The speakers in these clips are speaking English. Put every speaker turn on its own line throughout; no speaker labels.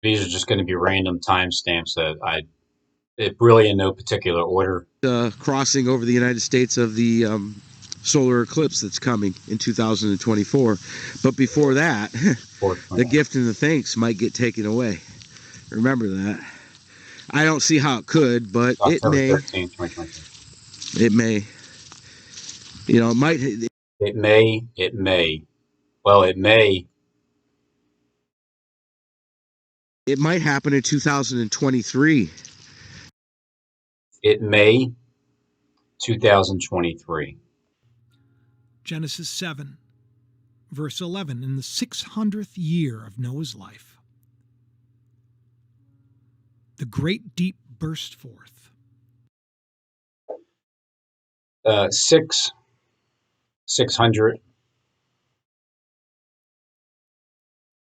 These are just going to be random timestamps it really in no particular order.
Crossing over the United States of the solar eclipse that's coming in 2024. But before that, the gift and the thanks might get taken away. Remember that. I don't see how it could, but it
October
may.
13th, 2023.
It may. You know, it might.
It may. It may. Well, it may.
It might happen in 2023.
It may. 2023.
Genesis 7, verse 11, in the 600th year of Noah's life, the great deep burst forth.
600.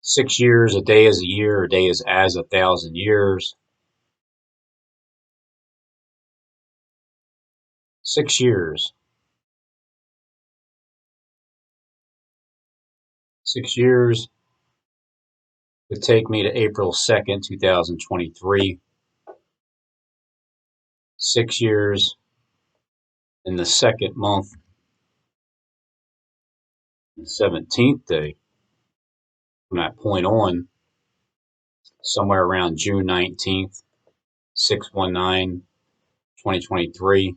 6 years, a day is a year, a day is as 1,000 years. 6 years. 6 years would take me to April 2nd, 2023. 6 years in the second month, the 17th day. From that point on, somewhere around June 19th, 619, 2023.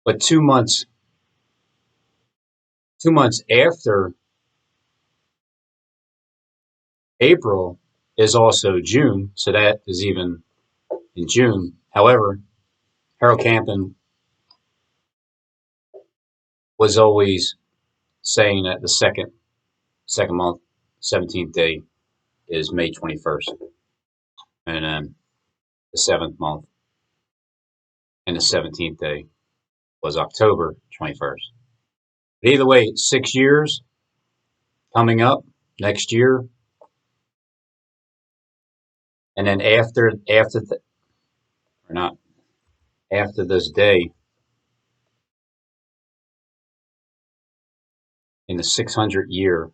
But 2 months after April is also June, so that is even in June. However, Harold Camping was always saying that the second month, 17th day is May 21st, and then the seventh month and the 17th day was October 21st. But either way, 6 years coming up next year, and then after this day in the 600th year,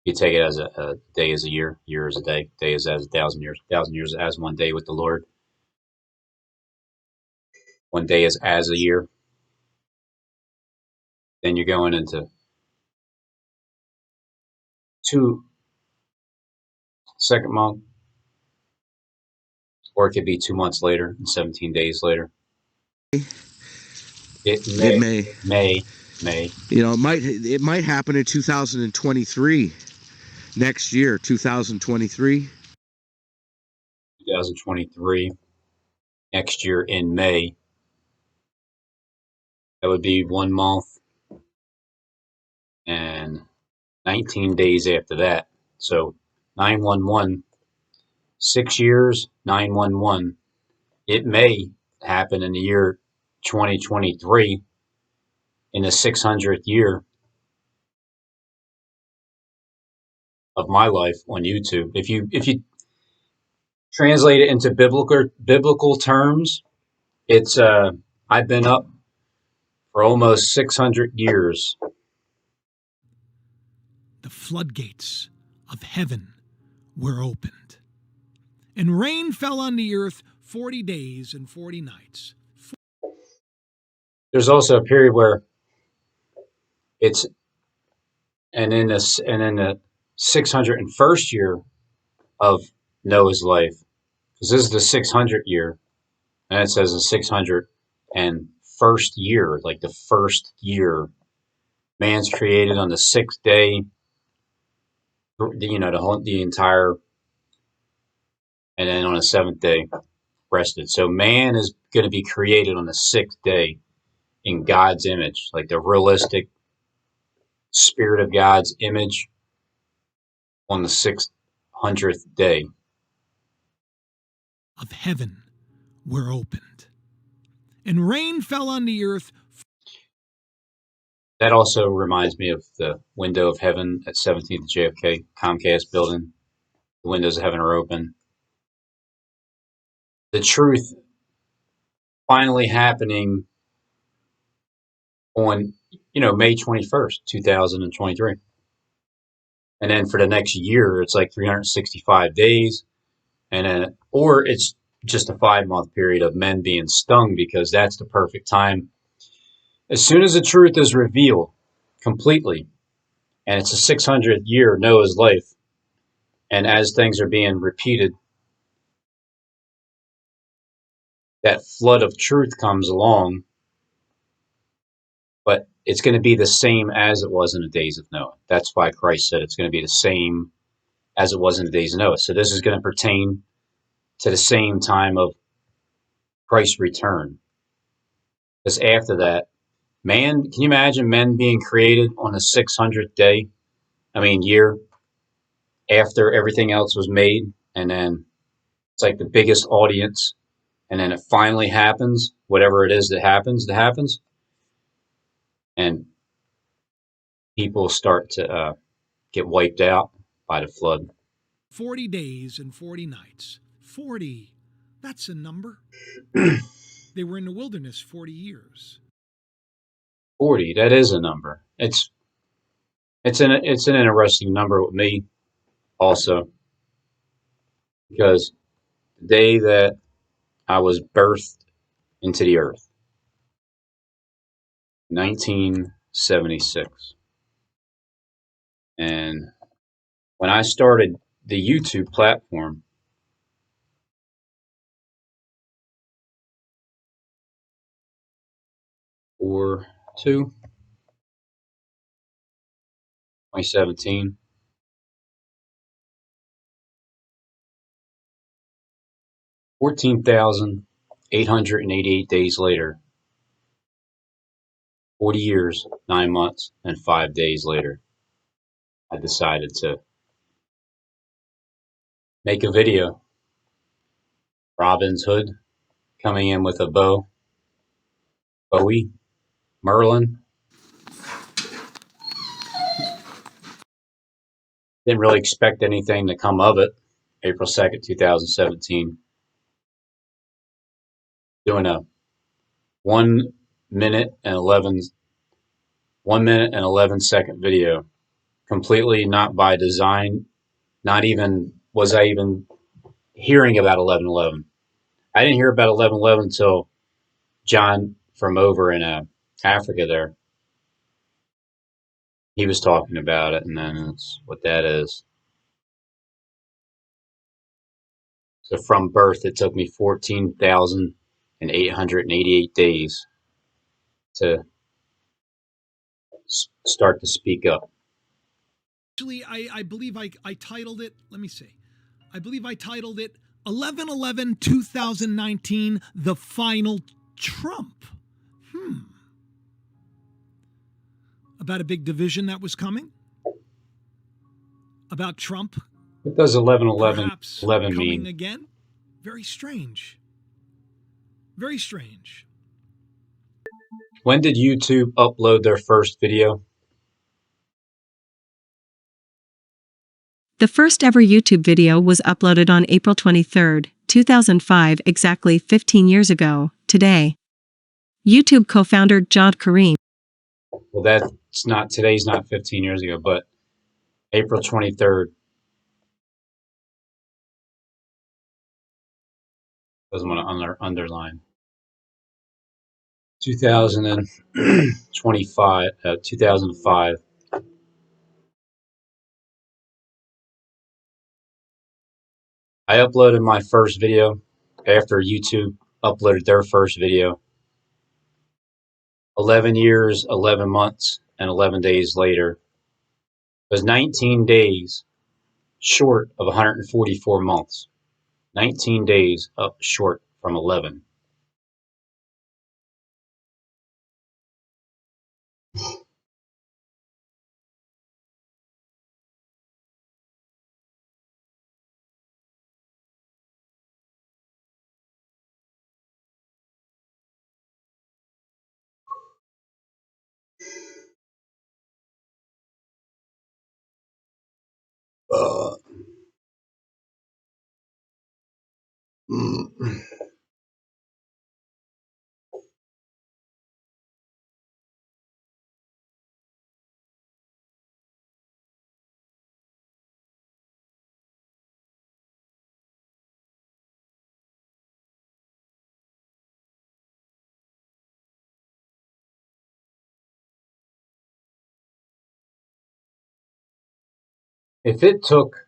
you take it as a day is a year, year is a day is as 1,000 years, 1,000 years as one day with the Lord. One day is as a year. Then you're going into second month, or it could be 2 months later and 17 days later. It may.
You know, it might happen in 2023. Next year, 2023.
2023. Next year in May. That would be 1 month and 19 days after that. So 911, 6 years, 911. It may happen in the year 2023 in the 600th year of my life on YouTube. If you translate it into biblical terms, it's I've been up for almost 600 years.
The floodgates of heaven were opened, and rain fell on the earth 40 days and 40 nights.
There's also a period where it's and in the 601st year of Noah's life, because this is the 600th year, and it says the 601st year, like the first year. Man's created on the sixth day. The entire, and then on the seventh day rested. So man is going to be created on the sixth day in God's image, like the realistic spirit of God's image on the 600th day.
Of heaven were opened, and rain fell on the earth.
That also reminds me of the window of heaven at 17th JFK, Comcast building. The windows of heaven are open. The truth finally happening on, May 21st, 2023. And then for the next year, it's like 365 days. And then, or it's just a 5 month period of men being stung, because that's the perfect time. As soon as the truth is revealed completely, and it's a 600th year Noah's life, and as things are being repeated, that flood of truth comes along, but it's going to be the same as it was in the days of Noah. That's why Christ said it's going to be the same as it was in the days of Noah. So this is going to pertain to the same time of Christ's return. Because after that, man, can you imagine men being created on the 600th day? I mean, year after everything else was made, and then it's like the biggest audience, and then it finally happens, whatever it is that happens, and people start to get wiped out by the flood.
40 days and 40 nights. 40, that's a number. They were in the wilderness 40 years.
40, that is a number. It's an interesting number with me also, because the day that I was birthed into the earth, 1976, and when I started the YouTube platform, or 2017, 14,888 days later, 40 years, 9 months, and 5 days later, I decided to make a video. Robin's Hood coming in with a Bowie, Merlin. Didn't really expect anything to come of it. April 2nd, 2017. Doing a 1 minute and 11 second video. Completely not by design. Not even was I even hearing about 1111. I didn't hear about 1111 until John from over in Africa there. He was talking about it, and then that's what that is. So from birth, it took me 14,888 days to start to speak up.
Actually, I believe I titled it, let me see. I believe I titled it 11/11/2019, The Final Trump. About a big division that was coming? About Trump
What does 11/11
perhaps
11
coming
mean?
again? Very strange. Very strange.
When did YouTube upload their first video?
The first ever YouTube video was uploaded on April 23, 2005, exactly 15 years ago, today. YouTube co-founder Jawed Karim.
Well, that's not, today's not 15 years ago, but April 23rd. Doesn't want to underline. 2025, 2005. I uploaded my first video after YouTube uploaded their first video. 11 years, 11 months, and 11 days later. It was 19 days short of 144 months. 19 days up short from 11. Uh, mm. If it took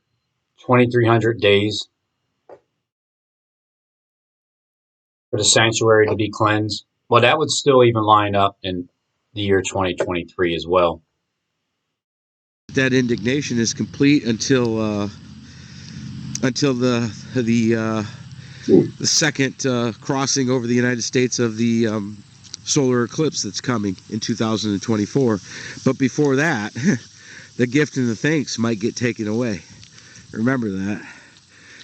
2,300 days for the sanctuary to be cleansed, well, that would still even line up in the year 2023 as well.
That indignation is complete until the second crossing over the United States of the solar eclipse that's coming in 2024. But before that, the gift and the thanks might get taken away. Remember that.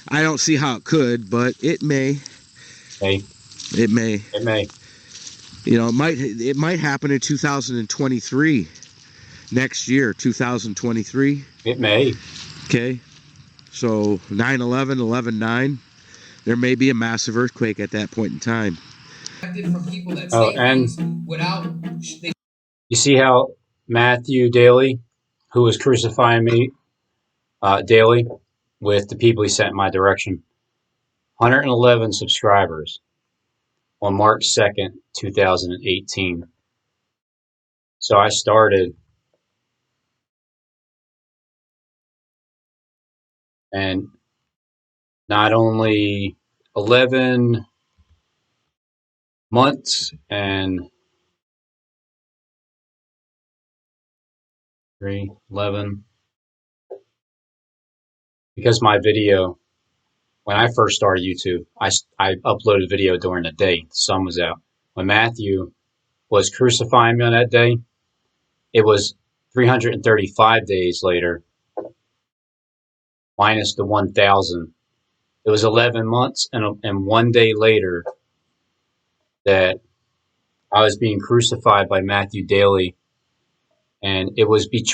I don't see how it could, but it may.
Hey,
It may.
it may.
You know, it might happen in 2023. Next year, 2023.
It may.
Okay. So 9/11, 11/9. There may be a massive earthquake at that point in time.
From people that
Oh,
say
and
things without
you see how Matthew Daly, who was crucifying me daily with the people he sent in my direction, 111 subscribers on March 2nd, 2018. So I started, and not only 11 months and 11, because my video, when I first started YouTube, I uploaded video during the day. The sun was out. When Matthew was crucifying me on that day, it was 335 days later, minus the 1,000. It was 11 months and 1 day later that I was being crucified by Matthew Daly. And it was it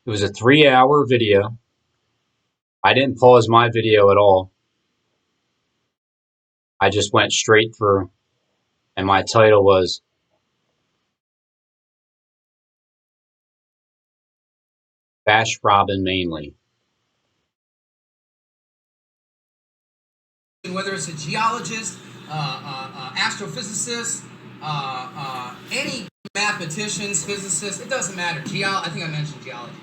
was a 3-hour video. I didn't pause my video at all. I just went straight through, and my title was Bash Robin Mainly.
whether it's a geologist, astrophysicist, any mathematicians, physicists, it doesn't matter. I think I mentioned geology.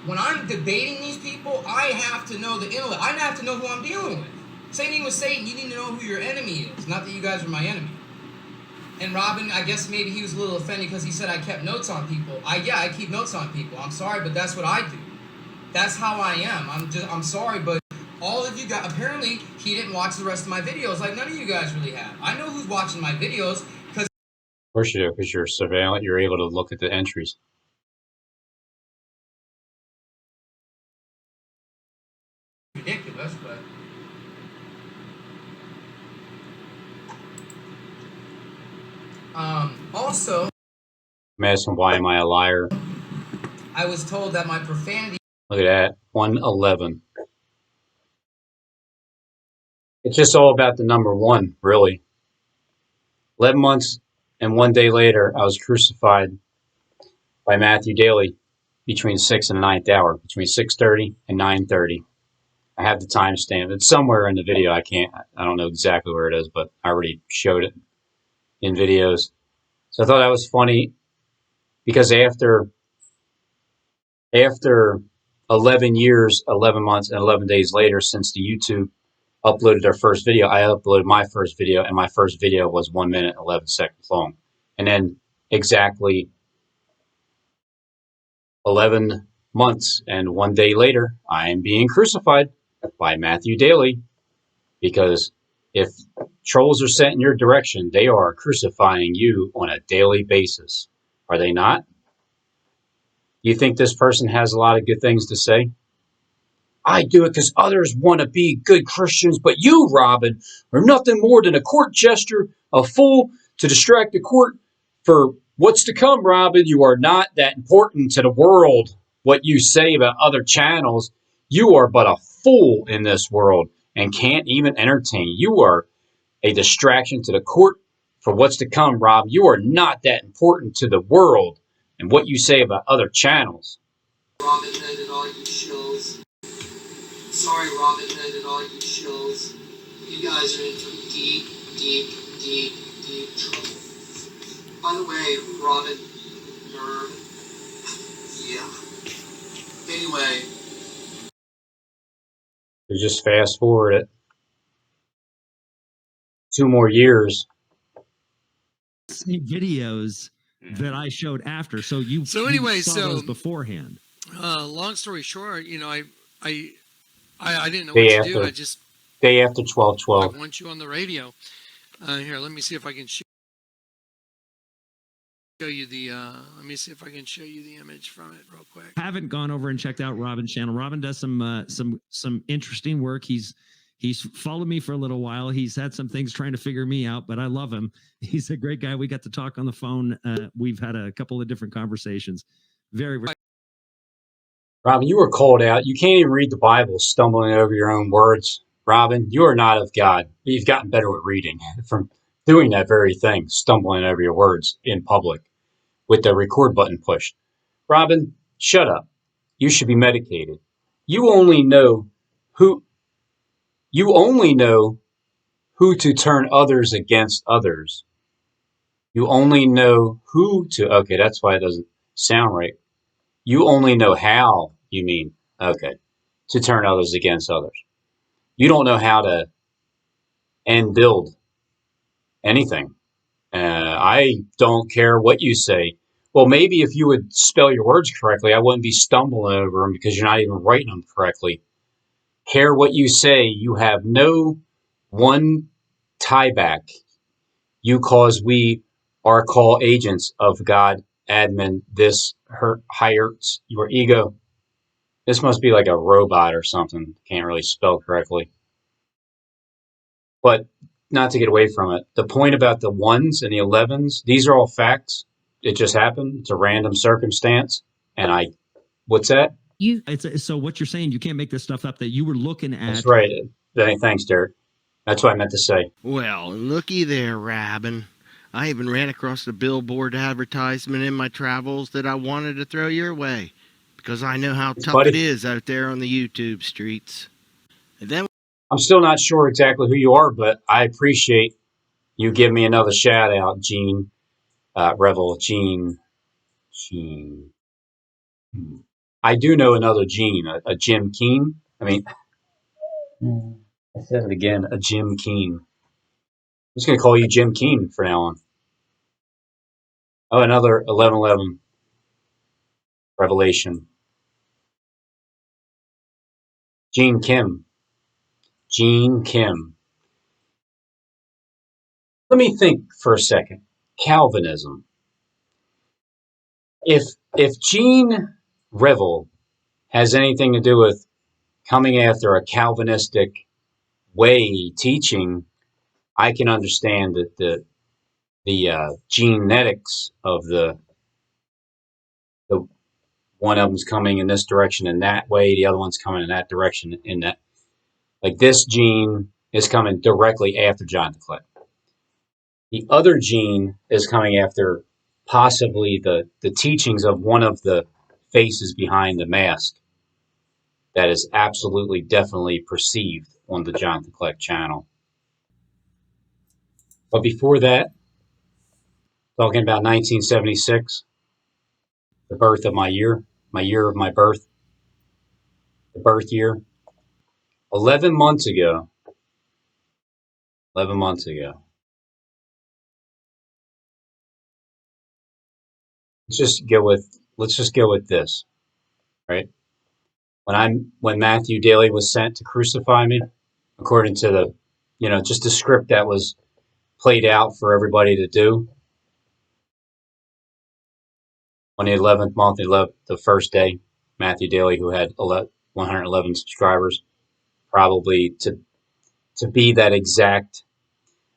When I'm debating these people, I have to know the intellect. I have to know who I'm dealing with. Same thing with Satan. You need to know who your enemy is. Not that you guys are my enemy. And Robin, I guess maybe he was a little offended because he said I kept notes on people. I keep notes on people. I'm sorry, but that's what I do. That's how I am. I'm sorry, but all of you guys, apparently he didn't watch the rest of my videos like none of you guys really have. I know who's watching my videos because...
Of course you do, because you're surveillant. You're able to look at the entries.
Ridiculous, but... Also...
I'm asking, why am I a liar?
I was told that my profanity...
Look at that, 111. It's just all about the number 1, really. 11 months and 1 day later, I was crucified by Matthew Daly between 6 and the 9th hour, between 6:30 and 9:30. I have the timestamp. It's somewhere in the video. I don't know exactly where it is, but I already showed it in videos. So I thought that was funny because after 11 years, 11 months, and 11 days later, since the YouTube uploaded their first video, I uploaded my first video, and my first video was 1 minute, 11 seconds long. And then exactly 11 months and 1 day later, I am being crucified by Matthew Daly, because if trolls are sent in your direction, they are crucifying you on a daily basis. Are they not? You think this person has a lot of good things to say? I do it because others want to be good Christians, but you, Robin, are nothing more than a court jester, a fool to distract the court for what's to come, Robin. You are not that important to the world. What you say about other channels, you are but a fool in this world and can't even entertain. You are a distraction to the court for what's to come, Rob. You are not that important to the world and what you say about other channels.
Robin Hood and all you shills. Sorry, Robin Hood and all you shills. You guys are in for deep, deep, deep, deep trouble. By the way, Robin, nerd, yeah. Anyway,
You just fast forward it 2 more years.
See videos that I showed after. So you
anyway,
you saw those beforehand.
Long story short, I didn't know
Day
what to do.
after.
I just
Day after 12/12.
I want you on the radio. Here, let me see if I can show you the. Let me see if I can show you the image from it real quick.
Haven't gone over and checked out Robin's channel. Robin does some interesting work. He's followed me for a little while. He's had some things trying to figure me out, but I love him. He's a great guy. We got to talk on the phone. We've had a couple of different conversations. Very, very.
Robin, you were called out. You can't even read the Bible, stumbling over your own words. Robin, you are not of God. You've gotten better with reading from doing that very thing, stumbling over your words in public with the record button pushed. Robin, shut up. You should be medicated. You only know who to turn others against others. You only know who to, okay, that's why it doesn't sound right. You only know how, you mean, okay, to turn others against others. You don't know how to end build anything. I don't care what you say. Well, maybe if you would spell your words correctly, I wouldn't be stumbling over them because you're not even writing them correctly. Care what you say. You have no one tie back. You cause we are call agents of God, admin, this hurts your ego. This must be like a robot or something. Can't really spell correctly. But not to get away from it, the point about the 1s and the 11s, these are all facts. It just happened. It's a random circumstance. And what's that?
So what you're saying, you can't make this stuff up that you were looking at.
That's right. Thanks, Derek. That's what I meant to say.
Well, looky there, Rabin. I even ran across the billboard advertisement in my travels that I wanted to throw your way because I know how tough it is out there on the YouTube streets. And then
I'm still not sure exactly who you are, but I appreciate you giving me another shout out, Gene, Revel, Gene. I do know another Gene, a Jim Keen. I mean, I said it again, a Jim Keen. I'm just going to call you Jim Keen from now on. Oh, another 11/11 revelation. Gene Kim. Gene Kim. Let me think for a second. Calvinism. If Gene Revel has anything to do with coming after a Calvinistic way teaching, I can understand that the genetics of the one of them's coming in this direction in that way, the other one's coming in that direction in that. Like this gene is coming directly after Jonathan Click. The other gene is coming after possibly the teachings of one of the faces behind the mask that is absolutely, definitely perceived on the Jonathan Click channel. But before that, talking about 1976, the birth of my year of my birth, the birth year, 11 months ago, let's just go with this, right? When Matthew Daly was sent to crucify me, according to the, just the script that was played out for everybody to do. On the 11th month, the first day, Matthew Daly, who had 111 subscribers, probably to be that exact.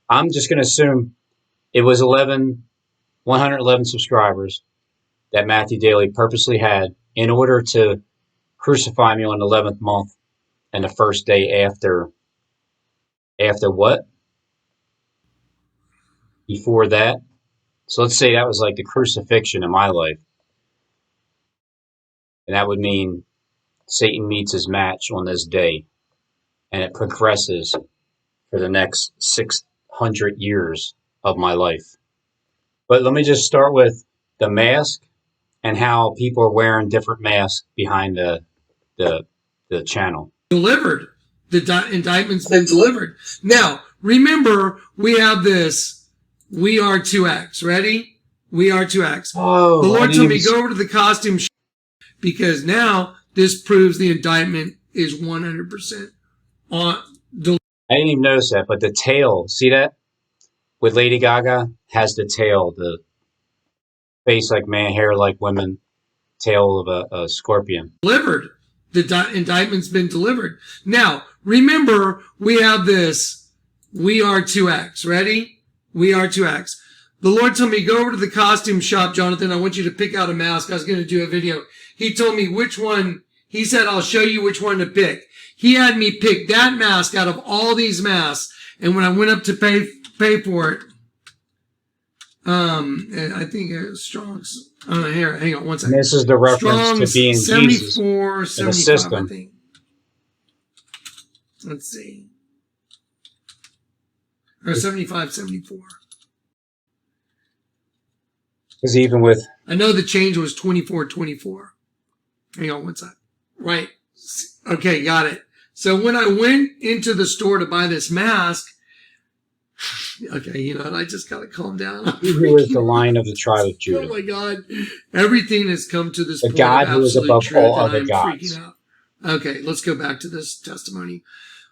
I'm just going to assume it was 111 subscribers that Matthew Daly purposely had in order to crucify me on the 11th month and the first day after what? Before that. So let's say that was like the crucifixion in my life. And that would mean Satan meets his match on this day. And it progresses for the next 600 years of my life. But let me just start with the mask and how people are wearing different masks behind the the channel.
Delivered. The indictment's been delivered. Now, remember, we have this. We are 2X. Ready? We are 2X.
Oh,
the Lord told me go over to the costume shop because now this proves the indictment is 100% on.
I didn't even notice that, but the tail, see that? With Lady Gaga, has the tail, the face like man, hair like women, tail of a scorpion.
Delivered. The indictment's been delivered. Now, remember, we have this. We are 2X. Ready? We are 2X. The Lord told me, go over to the costume shop, Jonathan. I want you to pick out a mask. I was going to do a video. He told me which one. He said, I'll show you which one to pick. He had me pick that mask out of all these masks. And when I went up to pay for it, I think it was Strong's. Here, hang on one second.
And this is the reference
Strong's
to being
74,
Jesus in the
75,
system.
I think. Let's see. Or 75, 74.
Because even with
I know the change was 24, 24. Hang on one second. Right. Okay, got it. So when I went into the store to buy this mask, okay, you know what? I just got to calm down.
who is the Lion of the tribe of Judah.
Oh my God. Everything has come to this
The
point
God
of
who is
absolute
above
truth,
all
and
other
I'm
gods.
freaking out. Okay, let's go back to this testimony.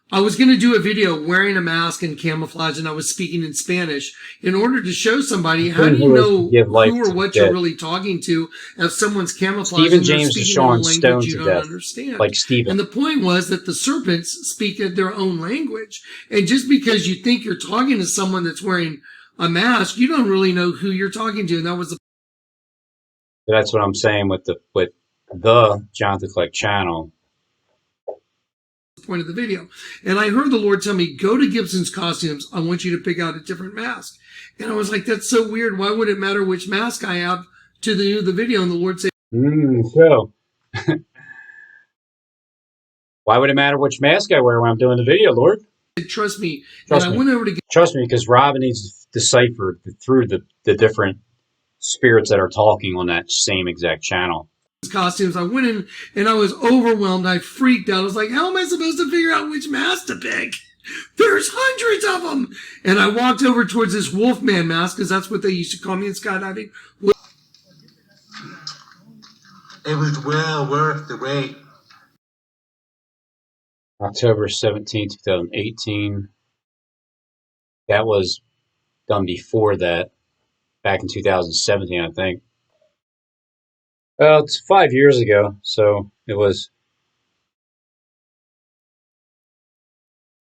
I was going to do a video wearing a mask and camouflage, and I was speaking in Spanish in order to show somebody how do you know who or what you're really talking to if someone's camouflaging
Stephen
and they're
James is
speaking in a
Sean
language
stoned
you
to
don't
death,
understand.
like Stephen.
And the point was that the serpents speak their own language. And just because you think you're talking to someone that's wearing a mask, you don't really know who you're talking to. And that was the
That's what I'm saying with the Jonathan Kleck channel.
point of the video. And I heard the Lord tell me, go to Gibson's Costumes. I want you to pick out a different mask. And I was like, that's so weird. Why would it matter which mask I have to do the video? And the Lord said,
So why would it matter which mask I wear when I'm doing the video, Lord?
trust me.
Trust
and
me.
I went over to
Trust me, because Robin needs to decipher through the different spirits that are talking on that same exact channel.
Costumes. I went in and I was overwhelmed. I freaked out. I was like, how am I supposed to figure out which mask to pick? There's hundreds of them. And I walked over towards this Wolfman mask because that's what they used to call me in skydiving.
It was well worth the wait.
October 17, 2018. That was done before that, back in 2017, I think. Well, it's 5 years ago, so it was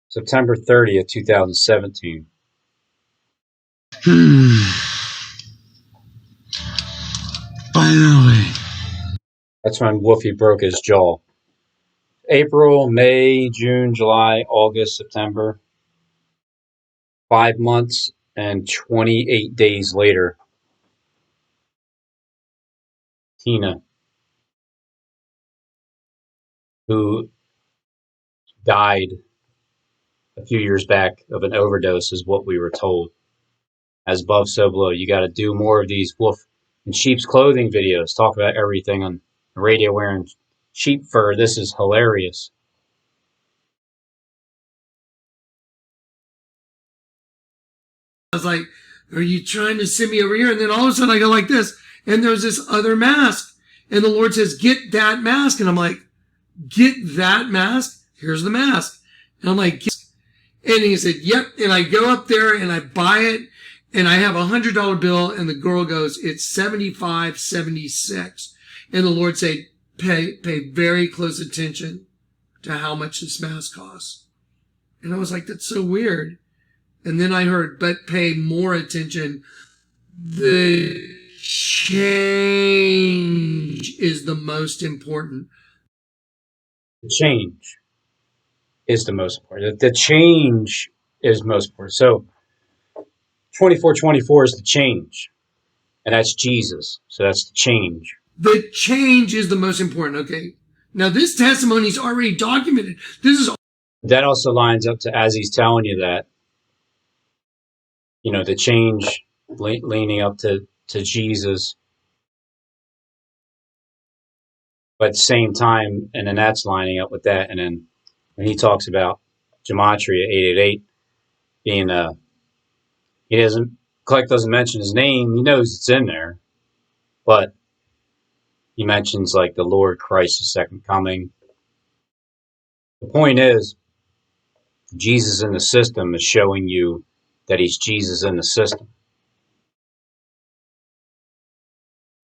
September 30th, 2017.
Finally.
That's when Wolfie broke his jaw. April, May, June, July, August, September. 5 months and 28 days later, Tina, who died a few years back of an overdose, is what we were told. As above, so below. You got to do more of these wolf in sheep's clothing videos. Talk about everything on the radio wearing sheep fur. This is hilarious.
I was like, are you trying to send me over here? And then all of a sudden I go like this, and there's this other mask. And the Lord says, get that mask. And I'm like, get that mask? Here's the mask. And I'm like, and he said, yep. And I go up there and I buy it. And I have $100 bill. And the girl goes, it's $75.76. And the Lord said, pay very close attention to how much this mask costs. And I was like, that's so weird. And then I heard, but pay more attention. The change is the most important.
The change is the most important. The change is most important. So 2424 is the change. And that's Jesus. So that's the change.
The change is the most important. Okay. Now this testimony is already documented. This is.
That also lines up to, as he's telling you that, you know, the change leaning up to Jesus. But at the same time, and then that's lining up with that. And then when he talks about gematria 888 being Clark doesn't mention his name. He knows it's in there, but he mentions like the Lord Christ's second coming. The point is, Jesus in the system is showing you that he's Jesus in the system.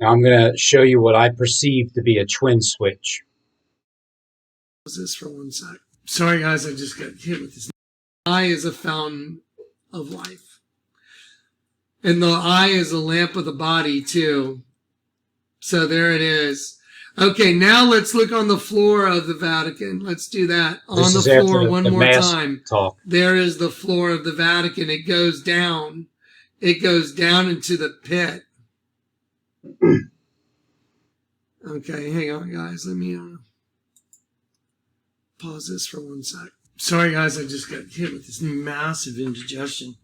Now I'm going to show you what I perceive to be a twin switch.
Pause this for 1 sec. Sorry, guys, I just got hit with this. The eye is a fountain of life. And the eye is a lamp of the body, too. So there it is. Okay, now let's look on the floor of the Vatican. Let's do that. On the floor one more time.
Talk.
There is the floor of the Vatican. It goes down. It goes down into the pit. Okay, hang on, guys. Let me pause this for 1 sec. Sorry, guys, I just got hit with this massive indigestion.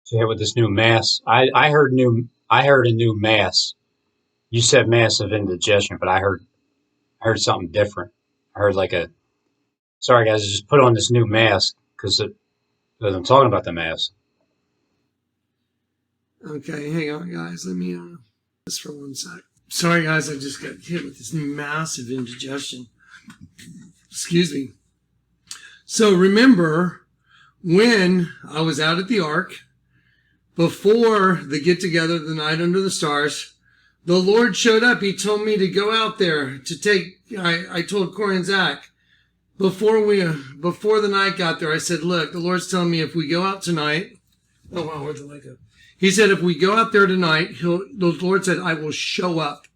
So hit with this new mass. I heard a new mass. You said massive indigestion, but I heard something different. I heard like a. Sorry, guys, I just put on this new mask because I'm talking about the mask.
Okay, hang on, guys. Let me this for 1 sec. Sorry, guys, I just got hit with this massive indigestion. Excuse me. So remember when I was out at the Ark, before the get together the night under the stars, the Lord showed up. He told me to go out there to take, I told Corey and Zach, before the night got there, I said, look, the Lord's telling me if we go out tonight, oh wow, where'd the light go? He said, if we go out there tonight, the Lord said, I will show up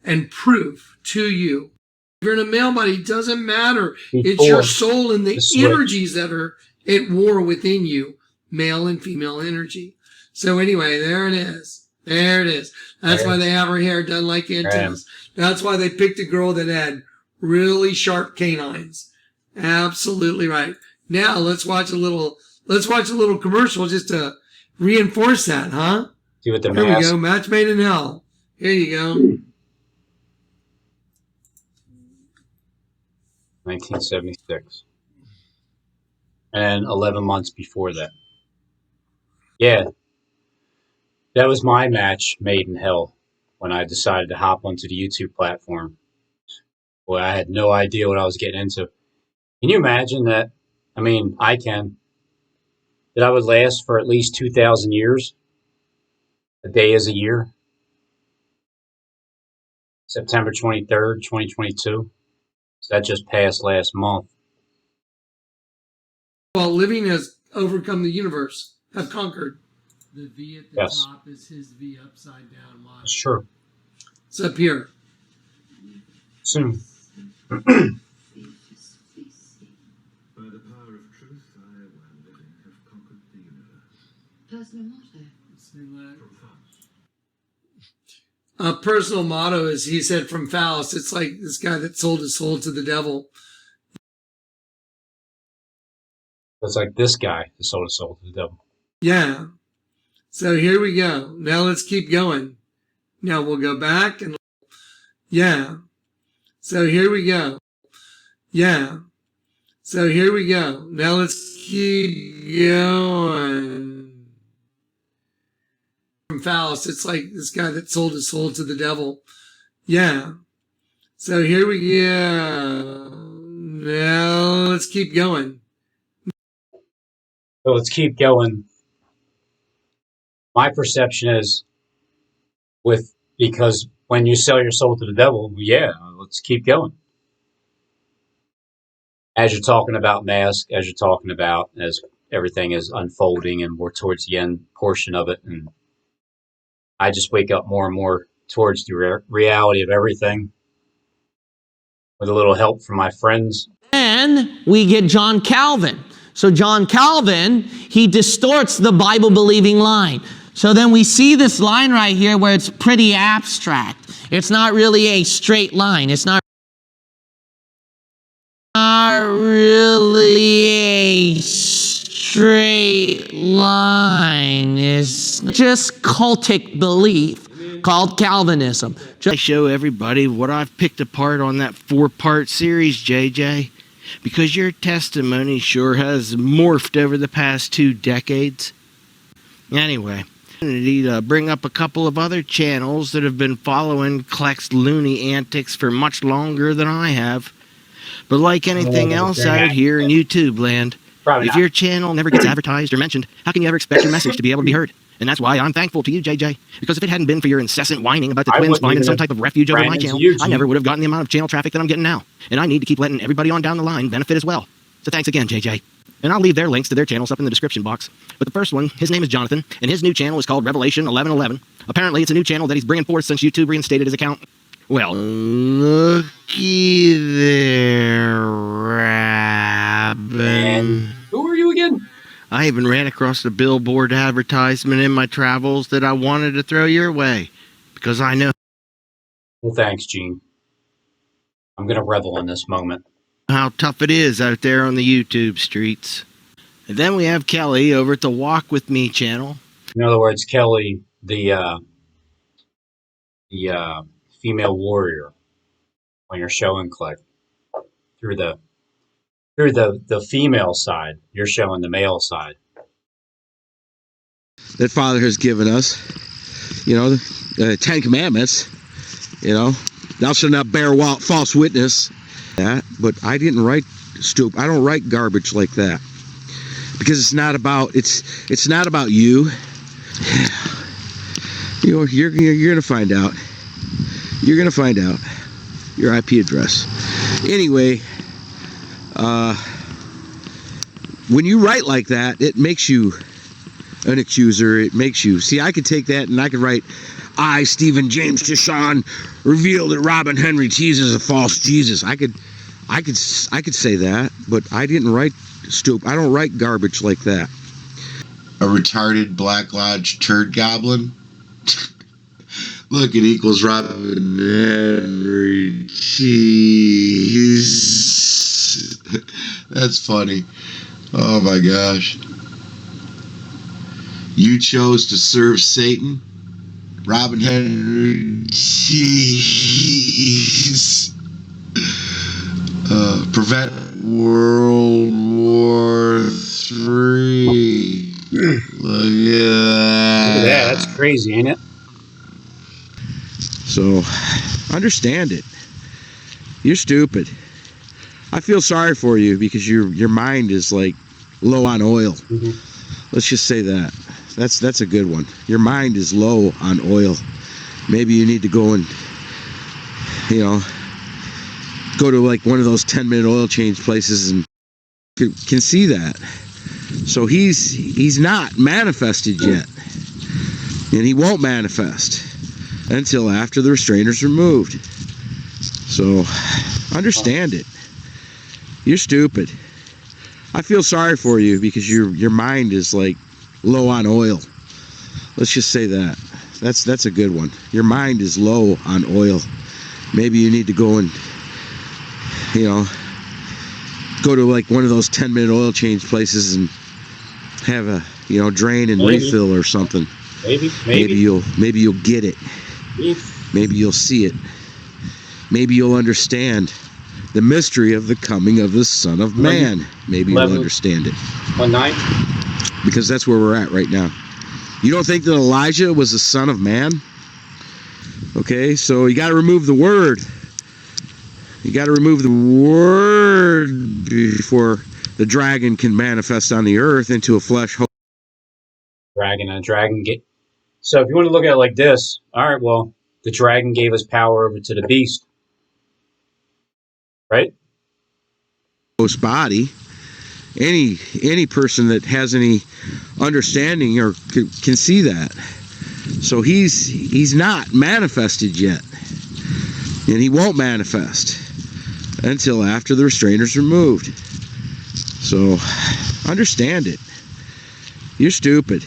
and prove to you. If you're in a male body, it doesn't matter. It's your soul and the energies that are at war within you, male and female energy. So anyway, there it is. There it is. That's why they have her hair done like antennas. That's why they picked a girl that had really sharp canines. Absolutely right. Now let's watch a little commercial just to reinforce that, huh?
See what the
Here
mask.
we go. Match made in hell. Here you go.
1976. And 11 months before that. Yeah. That was my match made in hell when I decided to hop onto the YouTube platform. Boy, I had no idea what I was getting into. Can you imagine that? I mean, I can. That I would last for at least 2,000 years. A day is a year. September 23rd, 2022. So that just passed last month.
While living has overcome the universe, have conquered. The V at the top is his V upside down.
That's true.
It's up here.
Soon.
By the power of truth, I, while living, have conquered the universe.
Personal motto.
Personal motto is, he said from Faust, it's like this guy that sold his soul to the devil.
It's like this guy that sold his soul to the devil.
Yeah. So here we go. Now let's keep going. Now we'll go back and yeah. So here we go. Yeah. So here we go. Now let's keep going. From Faust, it's like this guy that sold his soul to the devil. Yeah. So here we go. Now let's keep going.
So let's keep going. My perception is because when you sell your soul to the devil, yeah, let's keep going. As you're talking about mask, as you're talking about as everything is unfolding and we're towards the end portion of it, and I just wake up more and more towards the reality of everything with a little help from my friends.
Then we get John Calvin. So John Calvin, he distorts the Bible-believing line. So then we see this line right here where it's pretty abstract. It's not really a straight line. It's not really a straight line. It's just cultic belief. called Calvinism.
I show everybody what I've picked apart on that 4-part series, JJ, because your testimony sure has morphed over the past 2 decades. Anyway, I need to bring up a couple of other channels that have been following Kleck's loony antics for much longer than I have. But like anything else out here in YouTube land, if your channel never gets advertised or mentioned, how can you ever expect your message to be able to be heard? And that's why I'm thankful to you, JJ. Because if it hadn't been for your incessant whining about the twins finding some type of refuge over my channel, I never would have gotten the amount of channel traffic that I'm getting now. And I need to keep letting everybody on down the line benefit as well. So thanks again, JJ. And I'll leave their links to their channels up in the description box. But the first one, his name is Jonathan, and his new channel is called Revelation 1111. Apparently, it's a new channel that he's bringing forth since YouTube reinstated his account. Well, looky there, Rabin.
Who are you again?
I even ran across the billboard advertisement in my travels that I wanted to throw your way, because I know
Well, thanks, Gene. I'm going to revel in this moment.
how tough it is out there on the YouTube streets. And then we have Kelly over at the Walk With Me channel.
In other words, Kelly, the female warrior, when you're showing Kleck through the female side, you're showing the male side.
That Father has given us, the 10 Commandments, thou shalt not bear false witness. That, but I didn't write I don't write garbage like that, because it's not about you. You're gonna find out. You're gonna find out your IP address. Anyway, when you write like that, it makes you an accuser. It makes you see. I could take that and I could write, I, Stephen James Tishon, reveal that Robin Henry Tease is a false Jesus. I could say that, but I didn't write I don't write garbage like that.
A retarded Black Lodge turd goblin. Look, it equals Robin Henry Tease. That's funny. Oh my gosh. You chose to serve Satan? Robin Henry Tease. Prevent World War III. Look at that.
That's crazy, ain't it?
So, understand it. You're stupid. I feel sorry for you because your mind is like low on oil.
Mm-hmm.
Let's just say that. That's a good one. Your mind is low on oil. Maybe you need to go and go to like one of those 10-minute oil change places and can see that. So he's not manifested yet, and he won't manifest until after the restrainer's removed. So understand it. You're stupid. I feel sorry for you because your mind is like low on oil. Let's just say that. That's a good one. Your mind is low on oil. Maybe you need to go and go to like one of those 10-minute oil change places and have a drain and refill or something. Maybe you'll get it. Maybe you'll see it. Maybe you'll understand the mystery of the coming of the Son of Man. Maybe you'll understand it.
19.
Because that's where we're at right now. You don't think that Elijah was the son of man? Okay, so you got to remove the word. You got to remove the word before the dragon can manifest on the earth into a flesh.
Dragon and a dragon. So if you want to look at it like this, all right, well, the dragon gave us power over to the beast. Right?
Ghost body. Any person that has any understanding or can see that. So he's not manifested yet, and he won't manifest until after the restrainer's removed. So understand it. You're stupid.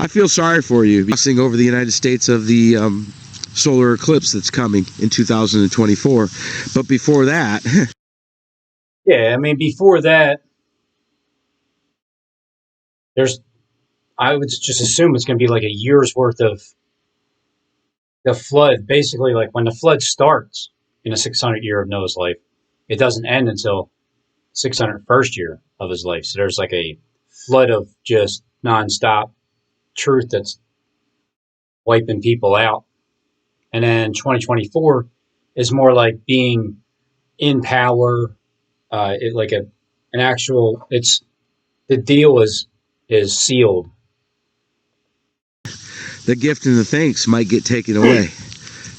I feel sorry for you. Crossing over the United States of the solar eclipse that's coming in 2024, but before that.
Yeah, I mean, before that, I would just assume it's going to be like a year's worth of the flood, basically, like when the flood starts in the 600 year of Noah's life, it doesn't end until 601st year of his life. So there's like a flood of just nonstop truth that's wiping people out. And then 2024 is more like being in power, like an actual. It's the deal is sealed.
The gift and the thanks might get taken away.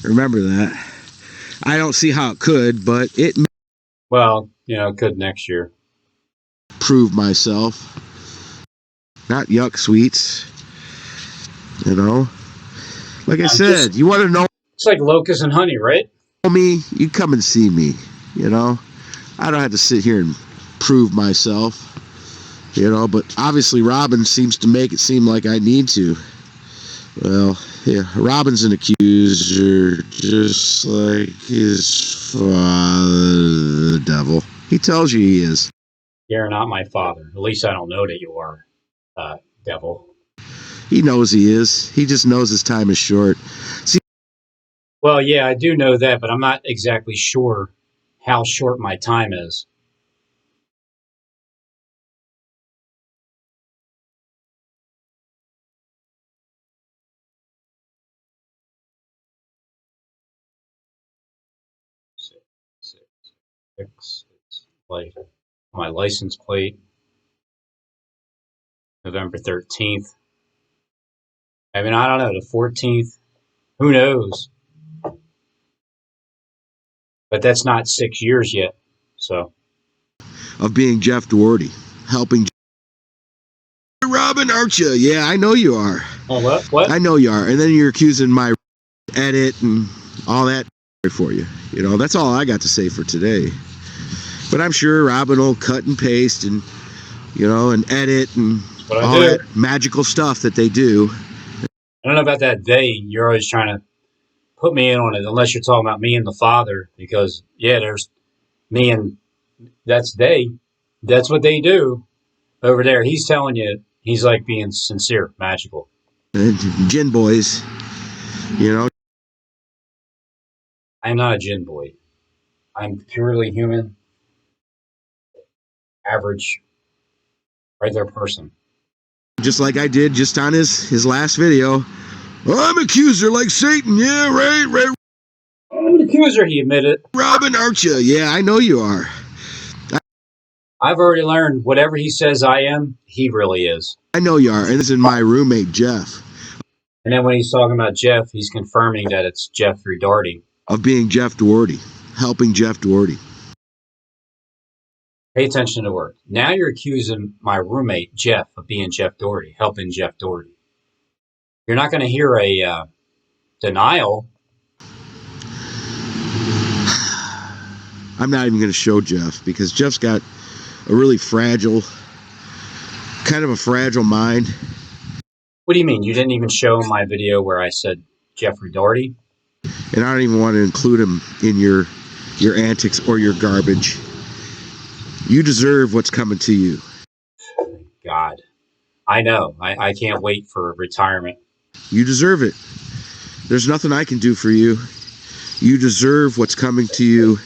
Remember that. I don't see how it could, but it may
Well, it could next year.
prove myself. Not yuck sweets. Like I said, you want to know
It's like locusts and honey, right?
me, you come and see me. I don't have to sit here and prove myself. But obviously Robin seems to make it seem like I need to. Well, yeah, Robin's an accuser, just like his father, the devil. He tells you he is.
You're not my father. At least I don't know that you are, devil.
He knows he is. He just knows his time is short. See,
Well, yeah, I do know that, but I'm not exactly sure how short my time is. Six, like my license plate, November 13th. I mean, I don't know, the 14th. Who knows? But that's not 6 years yet. So,
of being Jeff Doherty, helping Robin, aren't you? Yeah, I know you are.
oh, what?
I know you are. And then you're accusing my edit and all that for you. That's all I got to say for today. But I'm sure Robin will cut and paste and, and edit and all that magical stuff that they do.
I don't know about that day. You're always trying to put me in on it, unless you're talking about me and the Father, because, yeah, there's me and that's they. That's what they do over there. He's telling you, he's like being sincere, magical.
And Gin Boys,
I'm not a gin boy. I'm purely human, average, regular person.
Just like I did just on his last video. I'm accuser like Satan. Yeah, right.
I'm an accuser, he admitted.
Robin, aren't you? Yeah, I know you are.
I've already learned whatever he says I am, he really is.
I know you are. And this is my roommate, Jeff.
And then when he's talking about Jeff, he's confirming that it's Jeffrey Doherty.
Of being Jeff Doherty, helping Jeff Doherty.
Pay attention to the word. Now you're accusing my roommate, Jeff, of being Jeff Doherty, helping Jeff Doherty. You're not going to hear a denial.
I'm not even going to show Jeff because Jeff's got a really fragile mind.
What do you mean? You didn't even show my video where I said Jeffrey Doherty?
And I don't even want to include him in your antics or your garbage. You deserve what's coming to you.
God. I know. I can't wait for retirement.
You deserve it. There's nothing I can do for you. You deserve what's coming to you.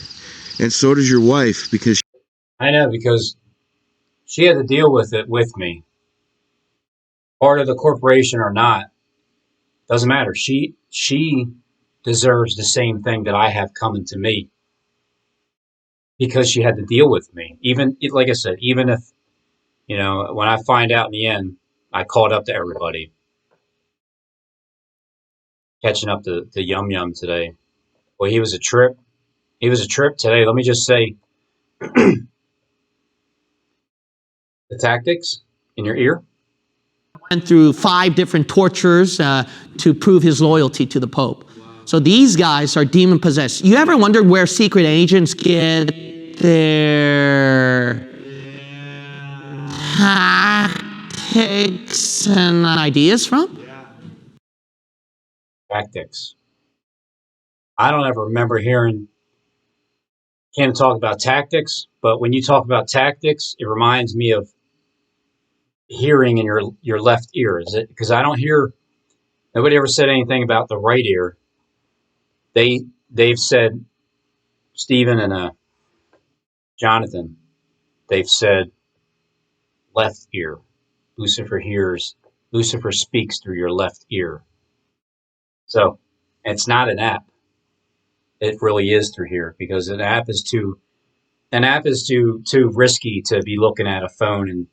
And so does your wife, because
I know, because she had to deal with it with me. Part of the corporation or not, doesn't matter. She deserves the same thing that I have coming to me, because she had to deal with me. Even, like I said, even if, when I find out in the end, I caught up to everybody. Catching up to Yum Yum today. Well, he was a trip. He was a trip today. Let me just say, the tactics in your ear.
Went through 5 different tortures to prove his loyalty to the Pope. So these guys are demon possessed. You ever wondered where secret agents get their tactics and ideas from?
Tactics. I don't ever remember hearing Ken talk about tactics, but when you talk about tactics, it reminds me of hearing in your left ear. Is it because I don't hear? Nobody ever said anything about the right ear. they've said, Stephen and Jonathan, they've said left ear. Lucifer speaks through your left ear. So it's not an app. It really is through here, because an app is too risky to be looking at a phone and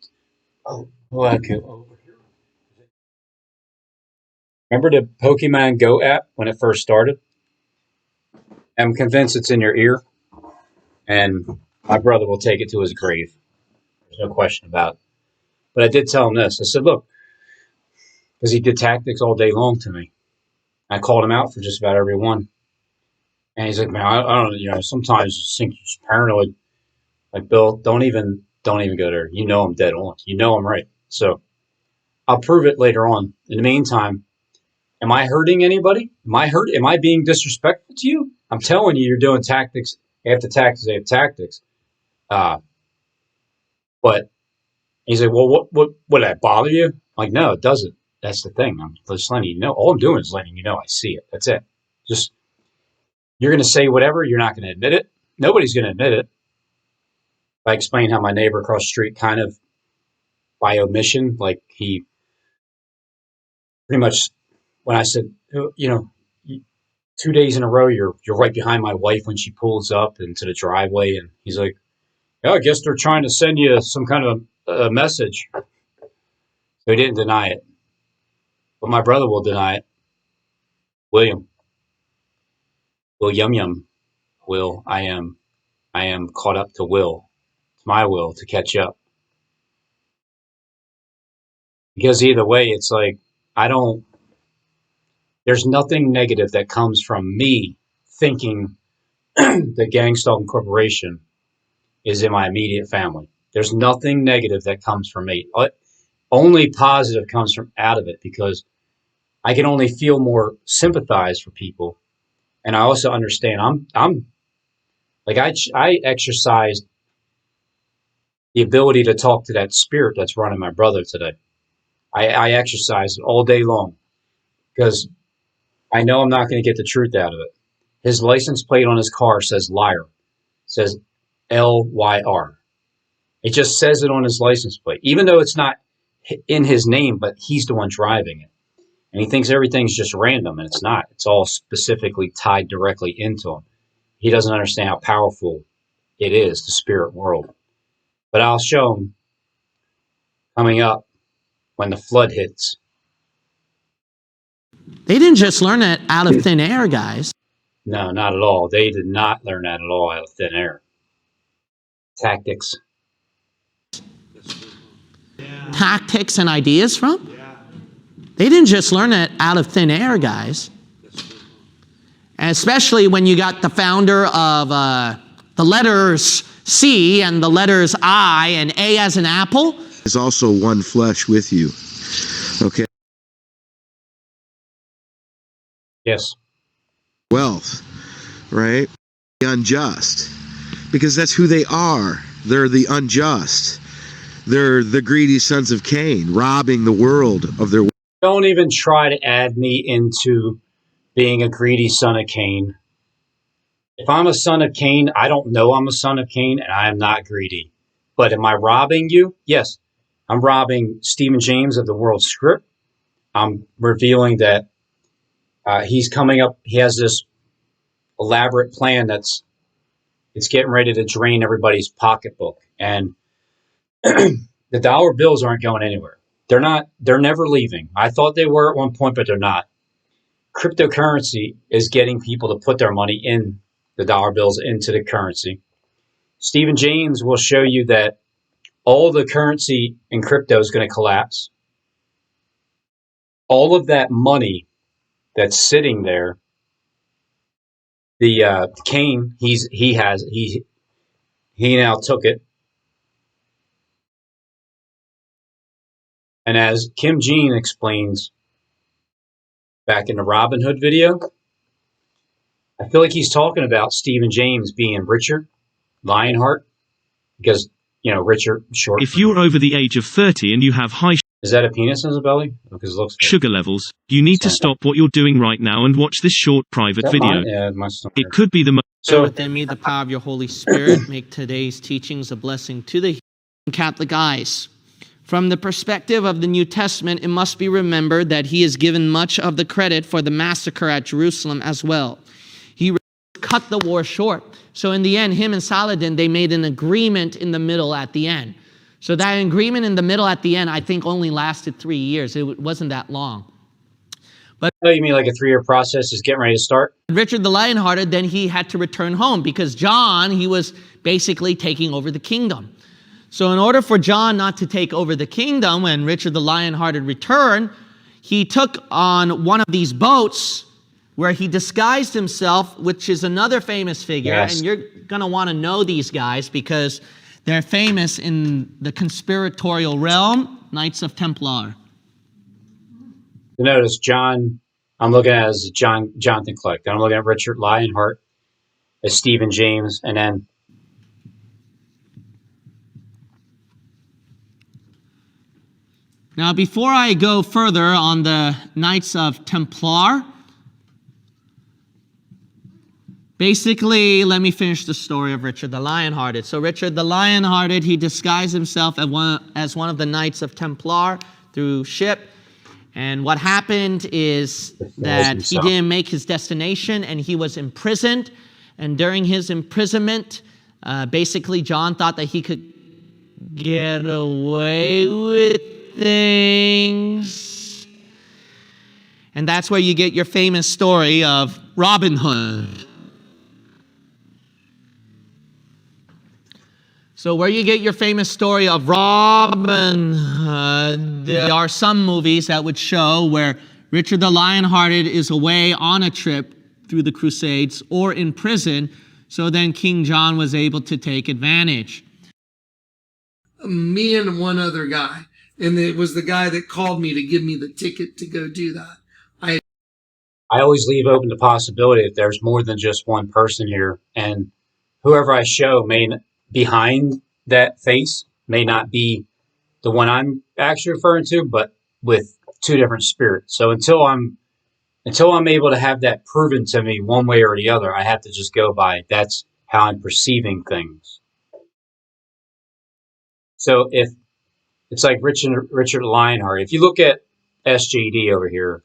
remember the Pokemon Go app when it first started? I'm convinced it's in your ear, and my brother will take it to his grave. There's no question about it. But I did tell him this. I said, look, because he did tactics all day long to me. I called him out for just about every one. And he's like, man, I don't, sometimes I just think you're paranoid. Like, Bill, don't even go there. You know I'm dead on. You know I'm right. So I'll prove it later on. In the meantime, am I hurting anybody? Am I being disrespectful to you? I'm telling you, you're doing tactics after tactics after tactics. But he's like, well, what would that bother you? I'm like, no, it doesn't. That's the thing. I'm just letting you know. All I'm doing is letting you know I see it. That's it. Just, you're going to say whatever. You're not going to admit it. Nobody's going to admit it. I explained how my neighbor across the street kind of by omission, like he pretty much, when I said, 2 days in a row, you're right behind my wife when she pulls up into the driveway. And he's like, yeah, I guess they're trying to send you some kind of a message. So he didn't deny it. But my brother will deny it. William, I am caught up to Will. It's my will to catch up. Because either way, it's like, there's nothing negative that comes from me thinking the Gang Stalking Corporation is in my immediate family. There's nothing negative that comes from me. Only positive comes from out of it, because I can only feel more sympathize for people. And I also understand I'm like, I exercised the ability to talk to that spirit that's running my brother today. I exercise it all day long, because I know I'm not going to get the truth out of it. His license plate on his car says liar. It says LYR. It just says it on his license plate, even though it's not in his name, but he's the one driving it. And he thinks everything's just random, and it's not. It's all specifically tied directly into him. He doesn't understand how powerful it is, the spirit world. But I'll show him coming up when the flood hits.
They didn't just learn that out of thin air, guys.
No, not at all. They did not learn that at all out of thin air. Tactics.
Tactics and ideas from? They didn't just learn that out of thin air, guys. And especially when you got the founder of the letters C and the letters I and A as an apple.
Is also one flesh with you. Okay.
Yes.
Wealth, right? The unjust. Because that's who they are. They're the unjust. They're the greedy sons of Cain, robbing the world of their...
Don't even try to add me into being a greedy son of Cain. If I'm a son of Cain, I don't know I'm a son of Cain, and I am not greedy. But am I robbing you? Yes. I'm robbing Stephen James of the World Script. I'm revealing that he's coming up. He has this elaborate plan it's getting ready to drain everybody's pocketbook. And the dollar bills aren't going anywhere. They're never leaving. I thought they were at one point, but they're not. Cryptocurrency is getting people to put their money in the dollar bills into the currency. Stephen James will show you that all the currency in crypto is going to collapse. All of that money that's sitting there, the Cain, he now took it. And as Kim Jean explains back in the Robin Hood video, I feel like he's talking about Stephen James being Richard Lionheart, because, Richard short.
If you're over the age of 30 and you have high
Is that a penis in his belly? Because it looks like
Sugar levels. You need to stop what you're doing right now and watch this short private
that
video.
mine? Yeah, my stomach.
It could be the most.
Share within me the power of your Holy Spirit. Make today's teachings a blessing to the Catholic eyes. From the perspective of the New Testament, it must be remembered that he is given much of the credit for the massacre at Jerusalem as well. He cut the war short. So in the end, him and Saladin, they made an agreement in the middle at the end. So that agreement in the middle at the end, I think, only lasted 3 years. It wasn't that long. But
oh, you mean like a 3-year process is getting ready to start?
Richard the Lionhearted, then he had to return home because John, he was basically taking over the kingdom. So in order for John not to take over the kingdom, when Richard the Lionhearted returned, he took on one of these boats where he disguised himself, which is another famous figure.
Yes.
And you're going to want to know these guys because they're famous in the conspiratorial realm, Knights of Templar.
Notice John, I'm looking at as Jonathan Kleck. Then I'm looking at Richard Lionheart as Stephen James, and then
now, before I go further on the Knights of Templar, basically, let me finish the story of Richard the Lionhearted. So Richard the Lionhearted, he disguised himself as one of the Knights of Templar through ship. And what happened is that he didn't make his destination and he was imprisoned. And during his imprisonment, basically John thought that he could get away with things. And that's where you get your famous story of Robin Hood. So where you get your famous story of Robin Hood, there are some movies that would show where Richard the Lionhearted is away on a trip through the Crusades or in prison, so then King John was able to take advantage.
Me and one other guy, and it was the guy that called me to give me the ticket to go do that.
I always leave open the possibility that there's more than just one person here, and whoever I show behind that face may not be the one I'm actually referring to, but with two different spirits. So until I'm able to have that proven to me one way or the other, I have to just go by that's how I'm perceiving things. So if it's like Richard Lionheart, if you look at SJD over here,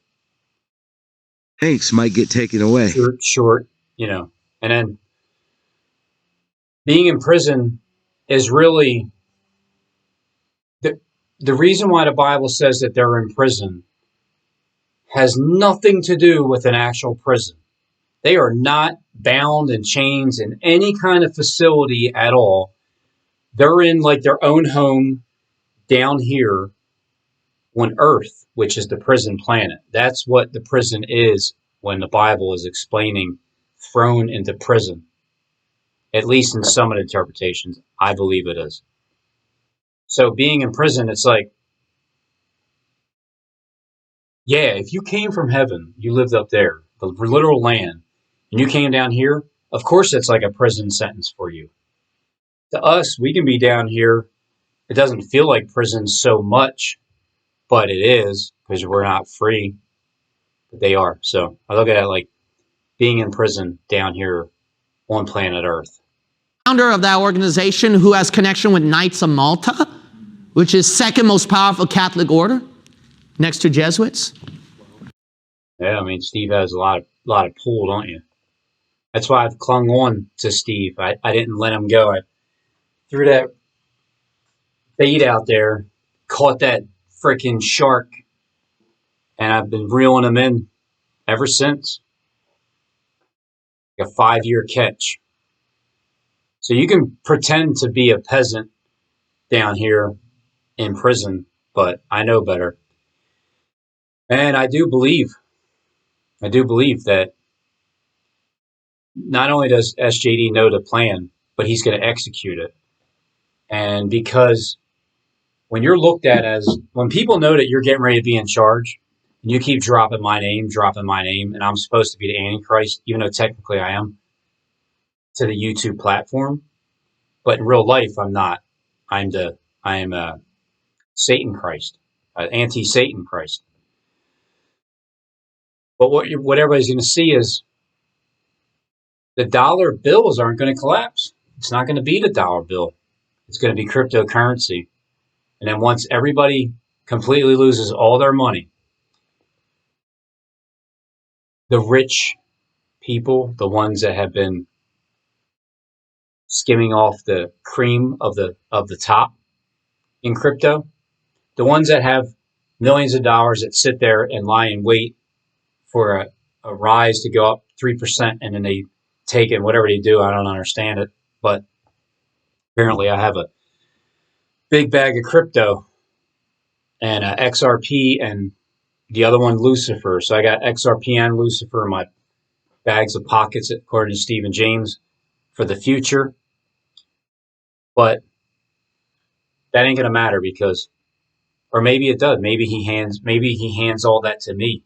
Hanks might get taken away.
Short, and then being in prison is really the reason why the Bible says that they're in prison has nothing to do with an actual prison. They are not bound in chains in any kind of facility at all. They're in like their own home down here on Earth, which is the prison planet. That's what the prison is when the Bible is explaining thrown into prison. At least in some of the interpretations, I believe it is. So being in prison, it's like, yeah, if you came from heaven, you lived up there, the literal land, and you came down here, of course it's like a prison sentence for you. To us, we can be down here. It doesn't feel like prison so much, but it is because we're not free. But they are. So I look at it like being in prison down here on planet Earth.
Founder of that organization who has connection with Knights of Malta, which is second most powerful Catholic order next to Jesuits.
Yeah, I mean, Steve has a lot of pull, don't you? That's why I've clung on to Steve. I didn't let him go. I threw that bait out there, caught that freaking shark, and I've been reeling him in ever since. Like a 5-year catch. So you can pretend to be a peasant down here in prison, but I know better. And I do believe that not only does SJD know the plan, but he's going to execute it. And because when you're looked at when people know that you're getting ready to be in charge, and you keep dropping my name, and I'm supposed to be the Antichrist, even though technically I am, to the YouTube platform, but in real life I'm not. I am Satan Christ. anti-Satan Christ. But what everybody's going to see is the dollar bills aren't going to collapse. It's not going to be the dollar bill. It's going to be cryptocurrency. And then once everybody completely loses all their money, the rich people, the ones that have been skimming off the cream of the top in crypto, the ones that have millions of dollars that sit there and lie in wait for a rise to go up 3%, and then they take it, whatever they do, I don't understand it, but apparently I have a big bag of crypto and XRP and the other one Lucifer. So I got XRP and Lucifer in my bags of pockets, according to Stephen James, for the future. But that ain't gonna matter because, or maybe it does. Maybe he hands all that to me.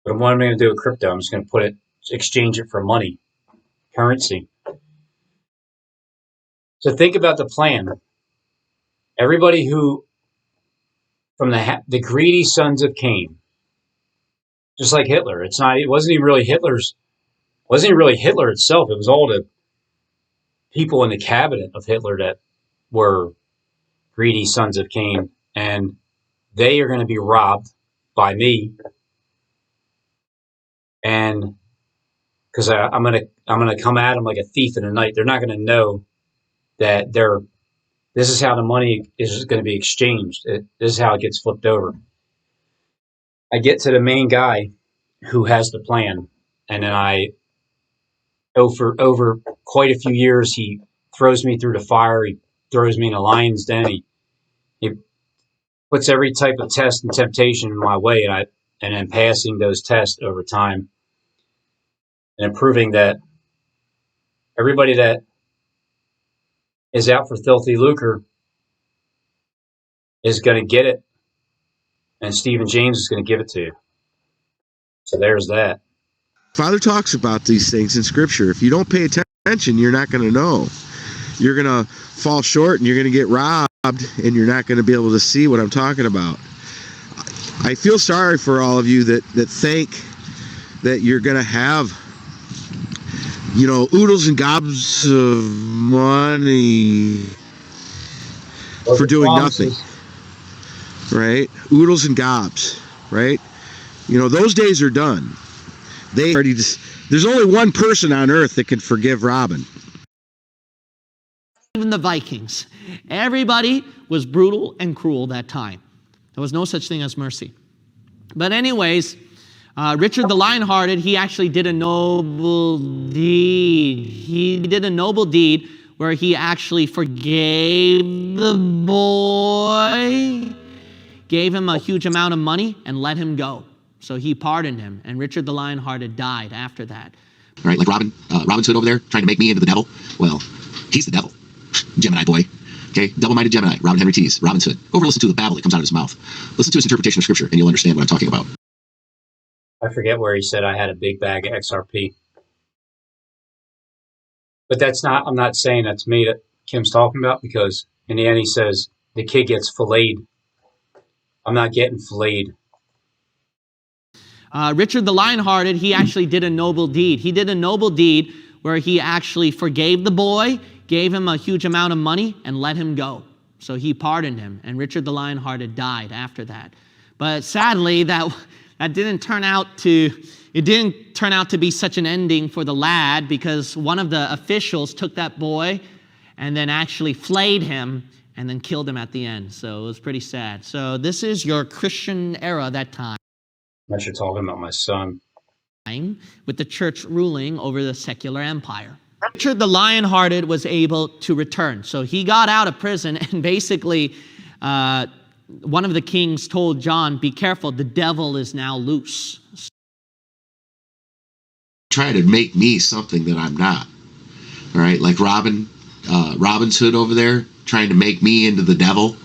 But what am I gonna do with crypto? I'm just gonna exchange it for money, currency. So think about the plan. Everybody who, from the greedy sons of Cain, just like Hitler. It wasn't even really Hitler itself. It was all the people in the cabinet of Hitler that were greedy sons of Cain, and they are going to be robbed by me. And because I'm gonna come at them like a thief in the night. They're not going to know that this is how the money is going to be exchanged. This is how it gets flipped over. I get to the main guy who has the plan, and then over quite a few years, he throws me through the fire. He throws me in a lion's den. He puts every type of test and temptation in my way, and then passing those tests over time, and proving that everybody that is out for filthy lucre is going to get it, and Stephen James is going to give it to you. So there's that.
Father talks about these things in Scripture. If you don't pay attention, you're not going to know. You're going to fall short, and you're going to get robbed, and you're not going to be able to see what I'm talking about. I feel sorry for all of you that think that you're going to have, oodles and gobs of money for doing nothing, right? Oodles and gobs, right? Those days are done. There's only one person on earth that can forgive Robin.
Even the Vikings. Everybody was brutal and cruel that time. There was no such thing as mercy. But anyways, Richard the Lionhearted, he actually did a noble deed. He did a noble deed where he actually forgave the boy, gave him a huge amount of money, and let him go. So he pardoned him, and Richard the Lionhearted died after that.
Right, like Robin Hood over there, trying to make me into the devil. Well, he's the devil. Gemini boy. Okay, double-minded Gemini, Robin Henry Tees, Robin Hood. Go over listen to the babble that comes out of his mouth. Listen to his interpretation of Scripture, and you'll understand what I'm talking about.
I forget where he said I had a big bag of XRP. But I'm not saying that's me that Kim's talking about, because in the end he says the kid gets filleted. I'm not getting filleted.
Richard the Lionhearted, he actually did a noble deed. He did a noble deed where he actually forgave the boy, gave him a huge amount of money, and let him go. So he pardoned him, and Richard the Lionhearted died after that. But sadly, that didn't turn out to be such an ending for the lad, because one of the officials took that boy and then actually flayed him and then killed him at the end. So it was pretty sad. So this is your Christian era that time.
Unless you're talking about my son.
With the church ruling over the secular empire. Richard the Lionhearted was able to return. So he got out of prison, and basically one of the kings told John, be careful, the devil is now loose.
Trying to make me something that I'm not. All right, like Robin Hood over there, trying to make me into the devil.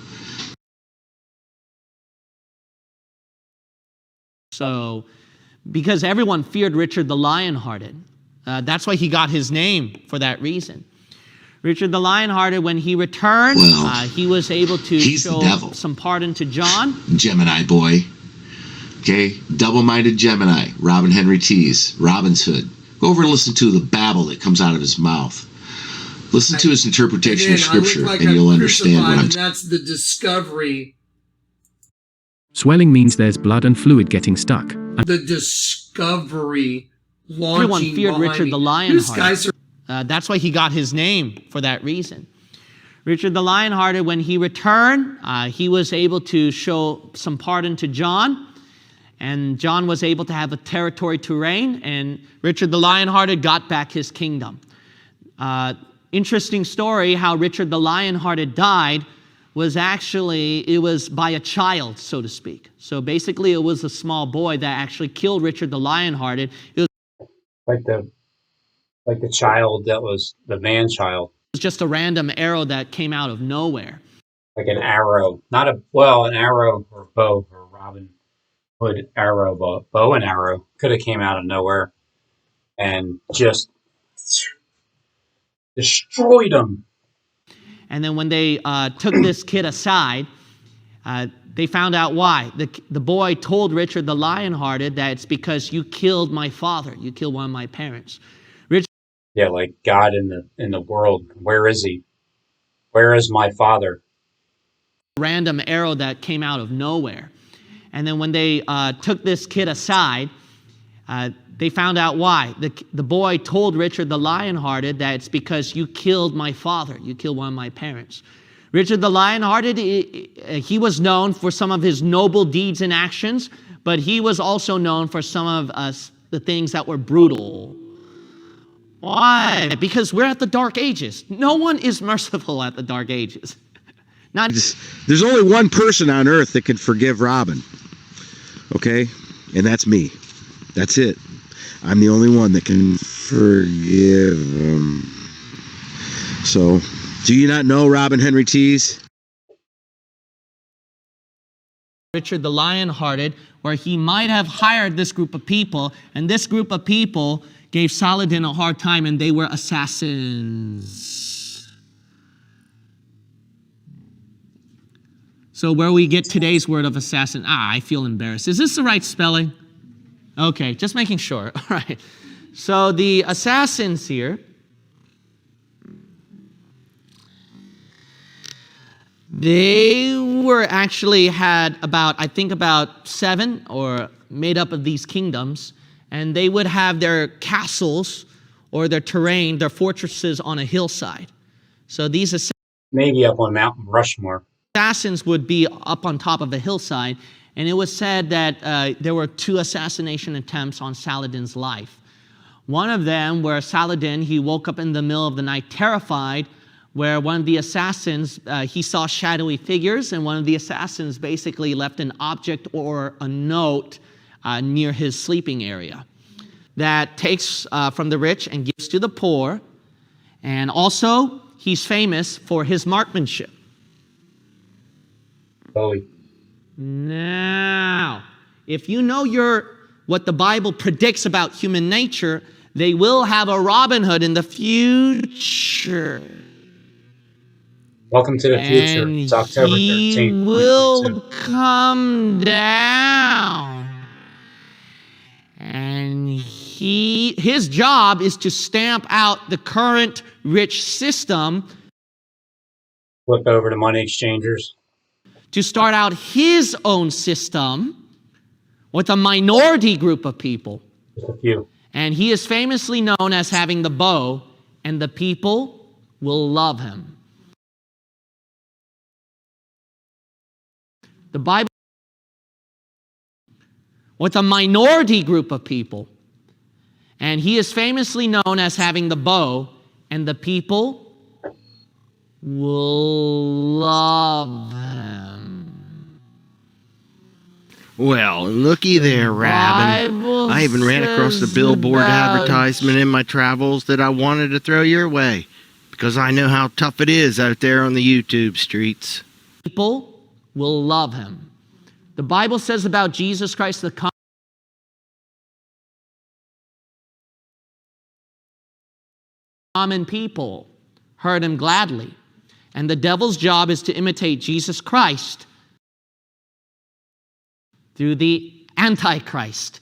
So, because everyone feared Richard the Lionhearted, that's why he got his name for that reason. Richard the Lionhearted, when he returned, he was able to
he's the
show
devil.
some pardon to John.
Gemini boy. Okay? Double-minded Gemini. Robin Henry Tees. Robin's Hood. Go over and listen to the babble that comes out of his mouth. Listen to his interpretation of Scripture, and you'll understand what I'm
and that's the discovery.
Swelling means there's blood and fluid getting stuck.
The discovery launching
Everyone feared
behind
Richard
me.
the
These guys
Lionhearted. That's why he got his name for that reason. Richard the Lionhearted, when he returned, he was able to show some pardon to John. And John was able to have a territory to reign. And Richard the Lionhearted got back his kingdom. Interesting story how Richard the Lionhearted died was actually, it was by a child, so to speak. So basically it was a small boy that actually killed Richard the Lionhearted. It was
like the child that was the man child.
It was just a random arrow that came out of nowhere.
Like an arrow, not an arrow or bow or Robin Hood arrow, bow and arrow could have came out of nowhere and just destroyed him.
And then when they took this kid aside, they found out why. The boy told Richard the Lionhearted that it's because you killed my father. You killed one of my parents.
Yeah, like God in the world. Where is he? Where is my father?
Random arrow that came out of nowhere. And then when they took this kid aside, they found out why. The boy told Richard the Lionhearted that it's because you killed my father. You killed one of my parents. Richard the Lionhearted, he was known for some of his noble deeds and actions, but he was also known for some of the things that were brutal. Why? Because we're at the Dark Ages. No one is merciful at the Dark Ages.
There's only one person on earth that can forgive Robin. Okay? And that's me. That's it. I'm the only one that can forgive him. So, do you not know Robin Henry Tees?
Richard the Lionhearted, where he might have hired this group of people, and this group of people gave Saladin a hard time, and they were assassins. So where we get today's word of assassin, I feel embarrassed. Is this the right spelling? Okay, just making sure. All right. So the assassins here, they were actually had about 7 or made up of these kingdoms, and they would have their castles or their terrain, their fortresses on a hillside. So these
maybe up on Mount Rushmore.
Assassins would be up on top of a hillside, and it was said that there were 2 assassination attempts on Saladin's life. One of them where Saladin, he woke up in the middle of the night terrified, where one of the assassins, he saw shadowy figures, and one of the assassins basically left an object or a note near his sleeping area that takes from the rich and gives to the poor. And also, he's famous for his marksmanship.
Bowie.
Now, if you know what the Bible predicts about human nature, they will have a Robin Hood in the future.
Welcome to the future.
And
it's October 13th.
He will come down. And his job is to stamp out the current rich system.
Flip over to money exchangers.
To start out his own system with a minority group of people.
Just a few.
And he is famously known as having the bow, and the people will love him. The Bible, with a minority group of people, and he is famously known as having the bow, and the people will love him.
Well, looky there, Rabin. I even ran across the billboard advertisement in my travels that I wanted to throw your way, because I know how tough it is out there on the YouTube streets.
People will love him. The Bible says about Jesus Christ, the common people heard him gladly. And the devil's job is to imitate Jesus Christ through the Antichrist.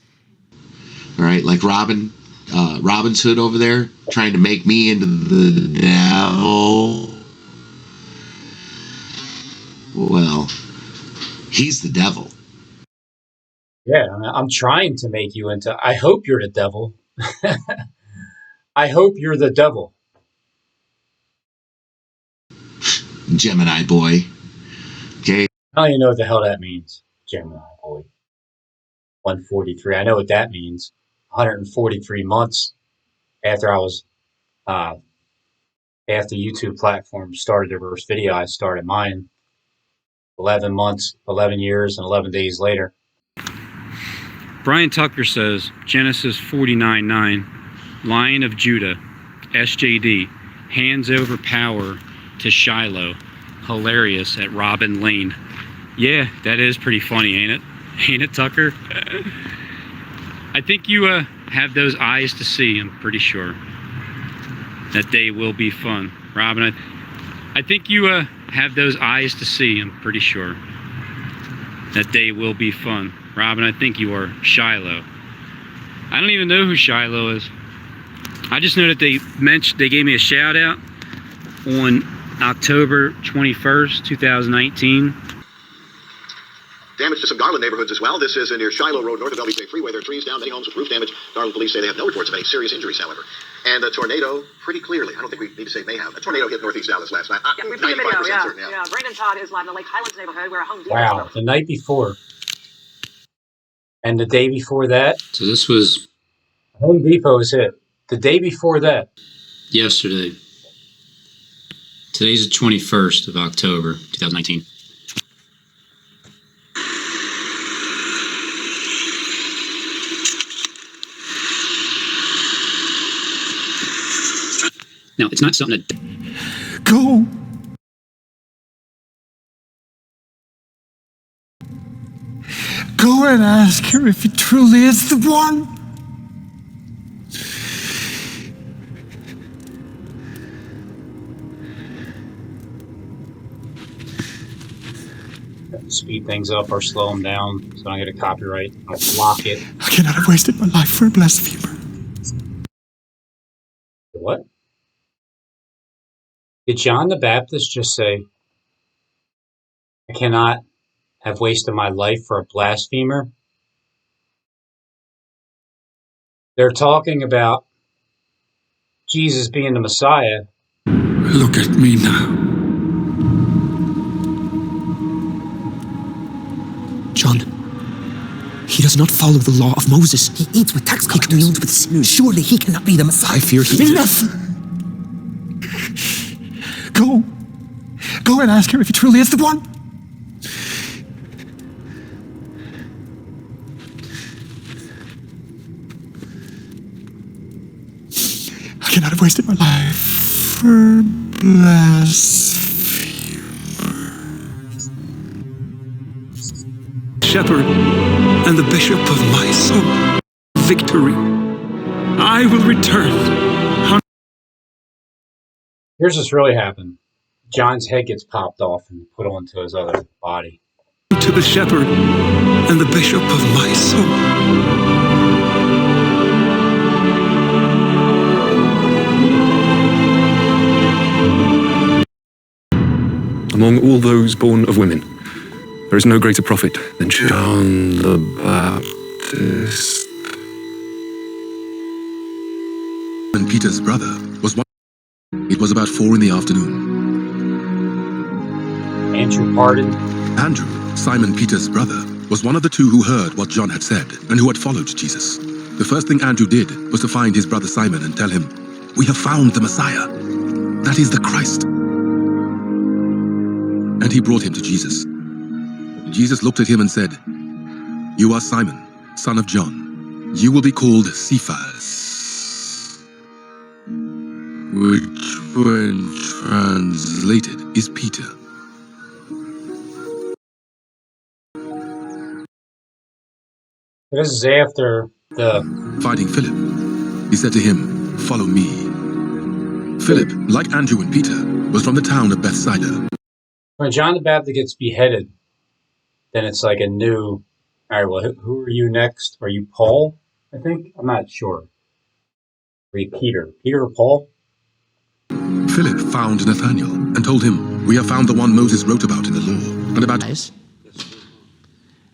All right, like Robin Hood over there, trying to make me into the devil. Well, he's the devil.
Yeah, I'm trying to make you into. I hope you're the devil. I hope you're the devil.
Gemini boy. Okay.
I don't even know what the hell that means. Gemini boy. 143. I know what that means. 143 months after I was, after YouTube platform started their first video, I started mine. 11 months, 11 years, and 11 days later.
Brian Tucker says, Genesis 49:9, Lion of Judah, SJD, hands over power to Shiloh. Hilarious at Robin Lane. Yeah, that is pretty funny, ain't it? Ain't it, Tucker? I think you have those eyes to see, I'm pretty sure. That day will be fun. Robin, I think you have those eyes to see, I'm pretty sure. That day will be fun. Robin, I think you are Shiloh. I don't even know who Shiloh is. I just know that they gave me a shout out on October 21st, 2019.
Damage to some Garland neighborhoods as well. This is near Shiloh Road, north of LBJ Freeway. There are trees down, many homes with roof damage. Garland police say they have no reports of any serious injuries, however. And a tornado, pretty clearly, I don't think we need to say may have. A tornado hit northeast Dallas last night.
Yeah, we've seen the video,
certain,
yeah. Brandon Todd is live in the Lake Highlands neighborhood where a Home Depot.
Wow, the night before. And the day before that. So this was. Home Depot was hit. The day before that.
Yesterday. Today's the 21st of October, 2019. Now, it's not something that...
Go. Go and ask her if he truly is the one.
Speed things up or slow them down so I don't get a copyright. I'll block it.
I cannot have wasted my life for a blasphemer.
What? Did John the Baptist just say, I cannot have wasted my life for a blasphemer? They're talking about Jesus being the Messiah.
Look at me now. John, he does not follow the law of Moses. He eats with tax collectors. He communes with sinners. Surely he cannot be the Messiah. I fear he is. Enough! Go. Go and ask her if he truly is the one. I cannot have wasted my life for blasphemer. Shepherd and the bishop of my soul. Victory. I will return.
Here's what's really happened. John's head gets popped off and put onto his other body.
To the shepherd and the bishop of my soul.
Among all those born of women, there is no greater prophet than John the Baptist.
And Peter's brother was one. It was about 4 p.m.
Andrew pardoned.
Andrew, Simon Peter's brother, was one of the 2 who heard what John had said and who had followed Jesus. The first thing Andrew did was to find his brother Simon and tell him, "We have found the Messiah. That is the Christ." And he brought him to Jesus. Jesus looked at him and said, "You are Simon, son of John. You will be called Cephas," which when translated is Peter.
This is after the
fighting Philip. He said to him, "Follow me." Philip, like Andrew and Peter, was from the town of Bethsaida.
When John the Baptist gets beheaded, then it's like a new, all right, well, who are you next? Are you Paul, I think? I'm not sure. Are you Peter? Peter or Paul?
Philip found Nathanael and told him, "We have found the one Moses wrote about in the law, and about..."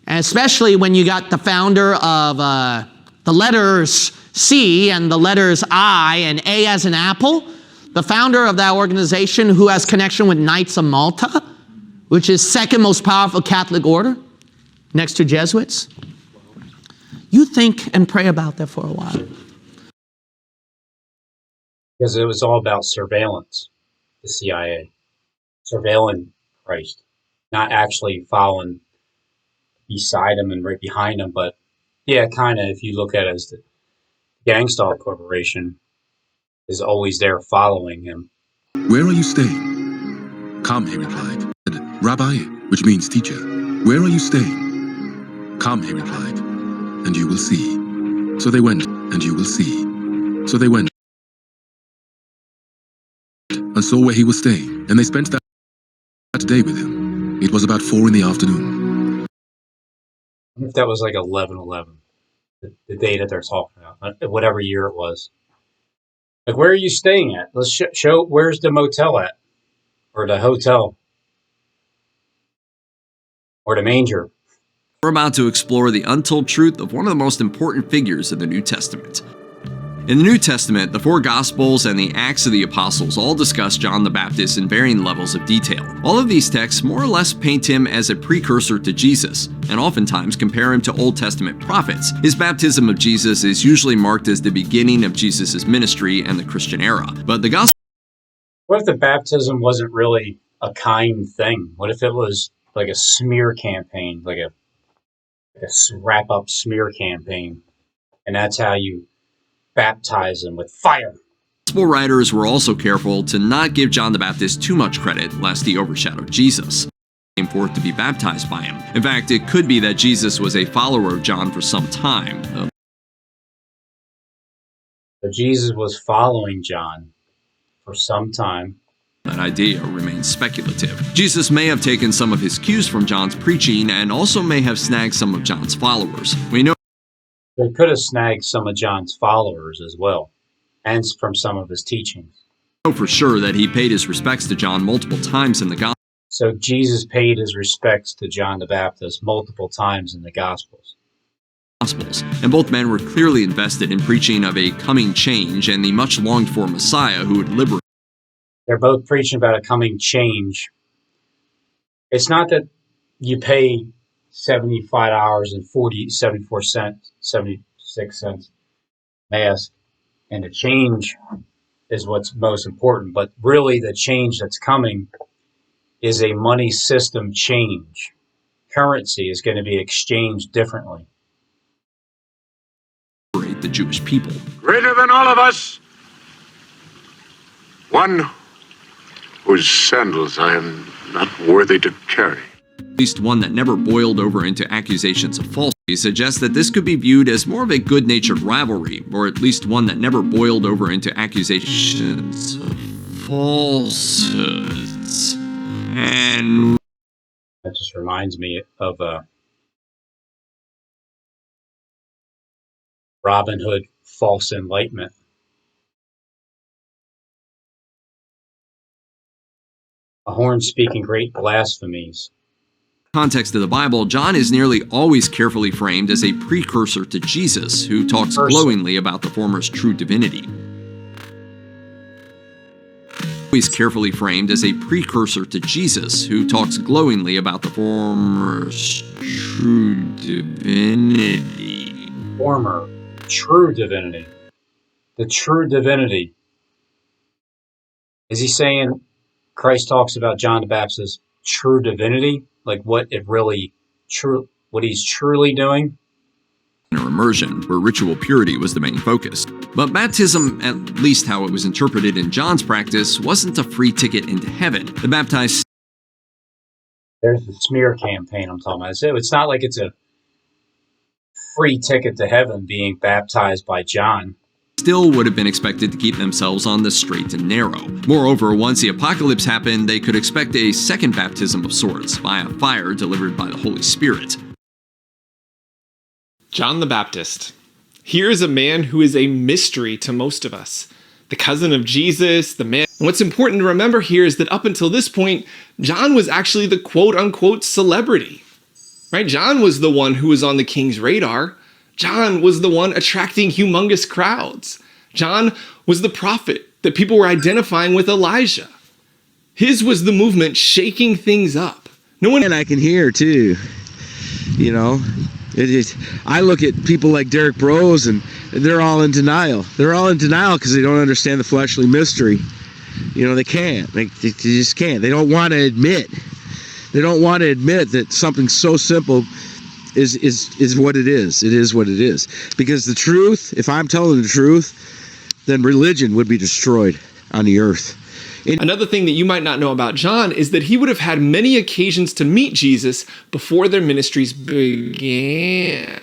And especially when you got the founder of the letters C and the letters I and A as an apple, the founder of that organization who has connection with Knights of Malta, which is second most powerful Catholic order next to Jesuits. You think and pray about that for a while.
Because it was all about surveillance, the CIA. Surveilling Christ. Not actually following beside him and right behind him, but yeah, kind of, if you look at it as the Gangstar Corporation is always there following him.
"Where are you staying?" "Come," he replied. "Rabbi," which means teacher, "where are you staying?" "Come," he replied, "and you will see." So they went, and you will see. So they went and saw where he was staying, and they spent that day with him. It was about 4 in the afternoon.
I wonder if that was like 11/11, the day that they're talking about, whatever year it was. Like, where are you staying at? Let's show, where's the motel at? Or the hotel? Or the manger?
We're about to explore the untold truth of one of the most important figures of the New Testament. In the New Testament, the 4 Gospels and the Acts of the Apostles all discuss John the Baptist in varying levels of detail. All of these texts more or less paint him as a precursor to Jesus, and oftentimes compare him to Old Testament prophets. His baptism of Jesus is usually marked as the beginning of Jesus' ministry and the Christian era. But the Gospel...
What if the baptism wasn't really a kind thing? What if it was like a smear campaign, like a wrap-up smear campaign, and that's how you baptize them with fire?
Gospel writers were also careful to not give John the Baptist too much credit, lest he overshadowed Jesus. He came forth to be baptized by him. In fact, it could be that Jesus was a follower of John for some time.
So Jesus was following John for some time.
That idea remains speculative. Jesus may have taken some of his cues from John's preaching and also may have snagged some of John's followers. We know
They could have snagged some of John's followers as well, and from some of his teachings.
for sure that he paid his respects to John multiple times in the Gospels.
So Jesus paid his respects to John the Baptist multiple times in the Gospels.
And both men were clearly invested in preaching of a coming change and the much longed for Messiah who would liberate.
They're both preaching about a coming change. It's not that you pay $75.76 mass and the change is what's most important, but really the change that's coming is a money system change. Currency is going to be exchanged differently.
The Jewish people.
Greater than all of us, one whose sandals I am not worthy to carry.
At least one that never boiled over into accusations of falsity, suggests that this could be viewed as more of a good-natured rivalry, or at least one that never boiled over into accusations of falsehoods. And
that just reminds me of Robin Hood false enlightenment. A horn speaking great blasphemies.
Context of the Bible, John is nearly always carefully framed as a precursor to Jesus, who talks glowingly about the former's true divinity. Always carefully framed as a precursor to Jesus, who talks glowingly about the former's true divinity.
Former true divinity. The true divinity. Is he saying Christ talks about John the Baptist's true divinity? Like what it really true, what he's truly doing?
Or immersion, where ritual purity was the main focus. But baptism, at least how it was interpreted in John's practice, wasn't a free ticket into heaven. The baptized...
There's the smear campaign I'm talking about. It's not like it's a free ticket to heaven being baptized by John.
still would have been expected to keep themselves on the straight and narrow. Moreover, once the apocalypse happened, they could expect a second baptism of sorts via fire delivered by the Holy Spirit.
John the Baptist. Here is a man who is a mystery to most of us. The cousin of Jesus, the man. And what's important to remember here is that up until this point, John was actually the quote-unquote celebrity. Right? John was the one who was on the king's radar. John was the one attracting humongous crowds. John was the prophet that people were identifying with Elijah. His was the movement shaking things up. No one.
And I can hear too, you know. I look at people like Derek Brose and they're all in denial. They're all in denial because they don't understand the fleshly mystery. You know, they can't. They just can't. They don't want to admit. They don't want to admit that something so simple is what it is. It is what it is. Because the truth, if I'm telling the truth, then religion would be destroyed on the earth.
Another thing that you might not know about John is that he would have had many occasions to meet Jesus before their ministries began.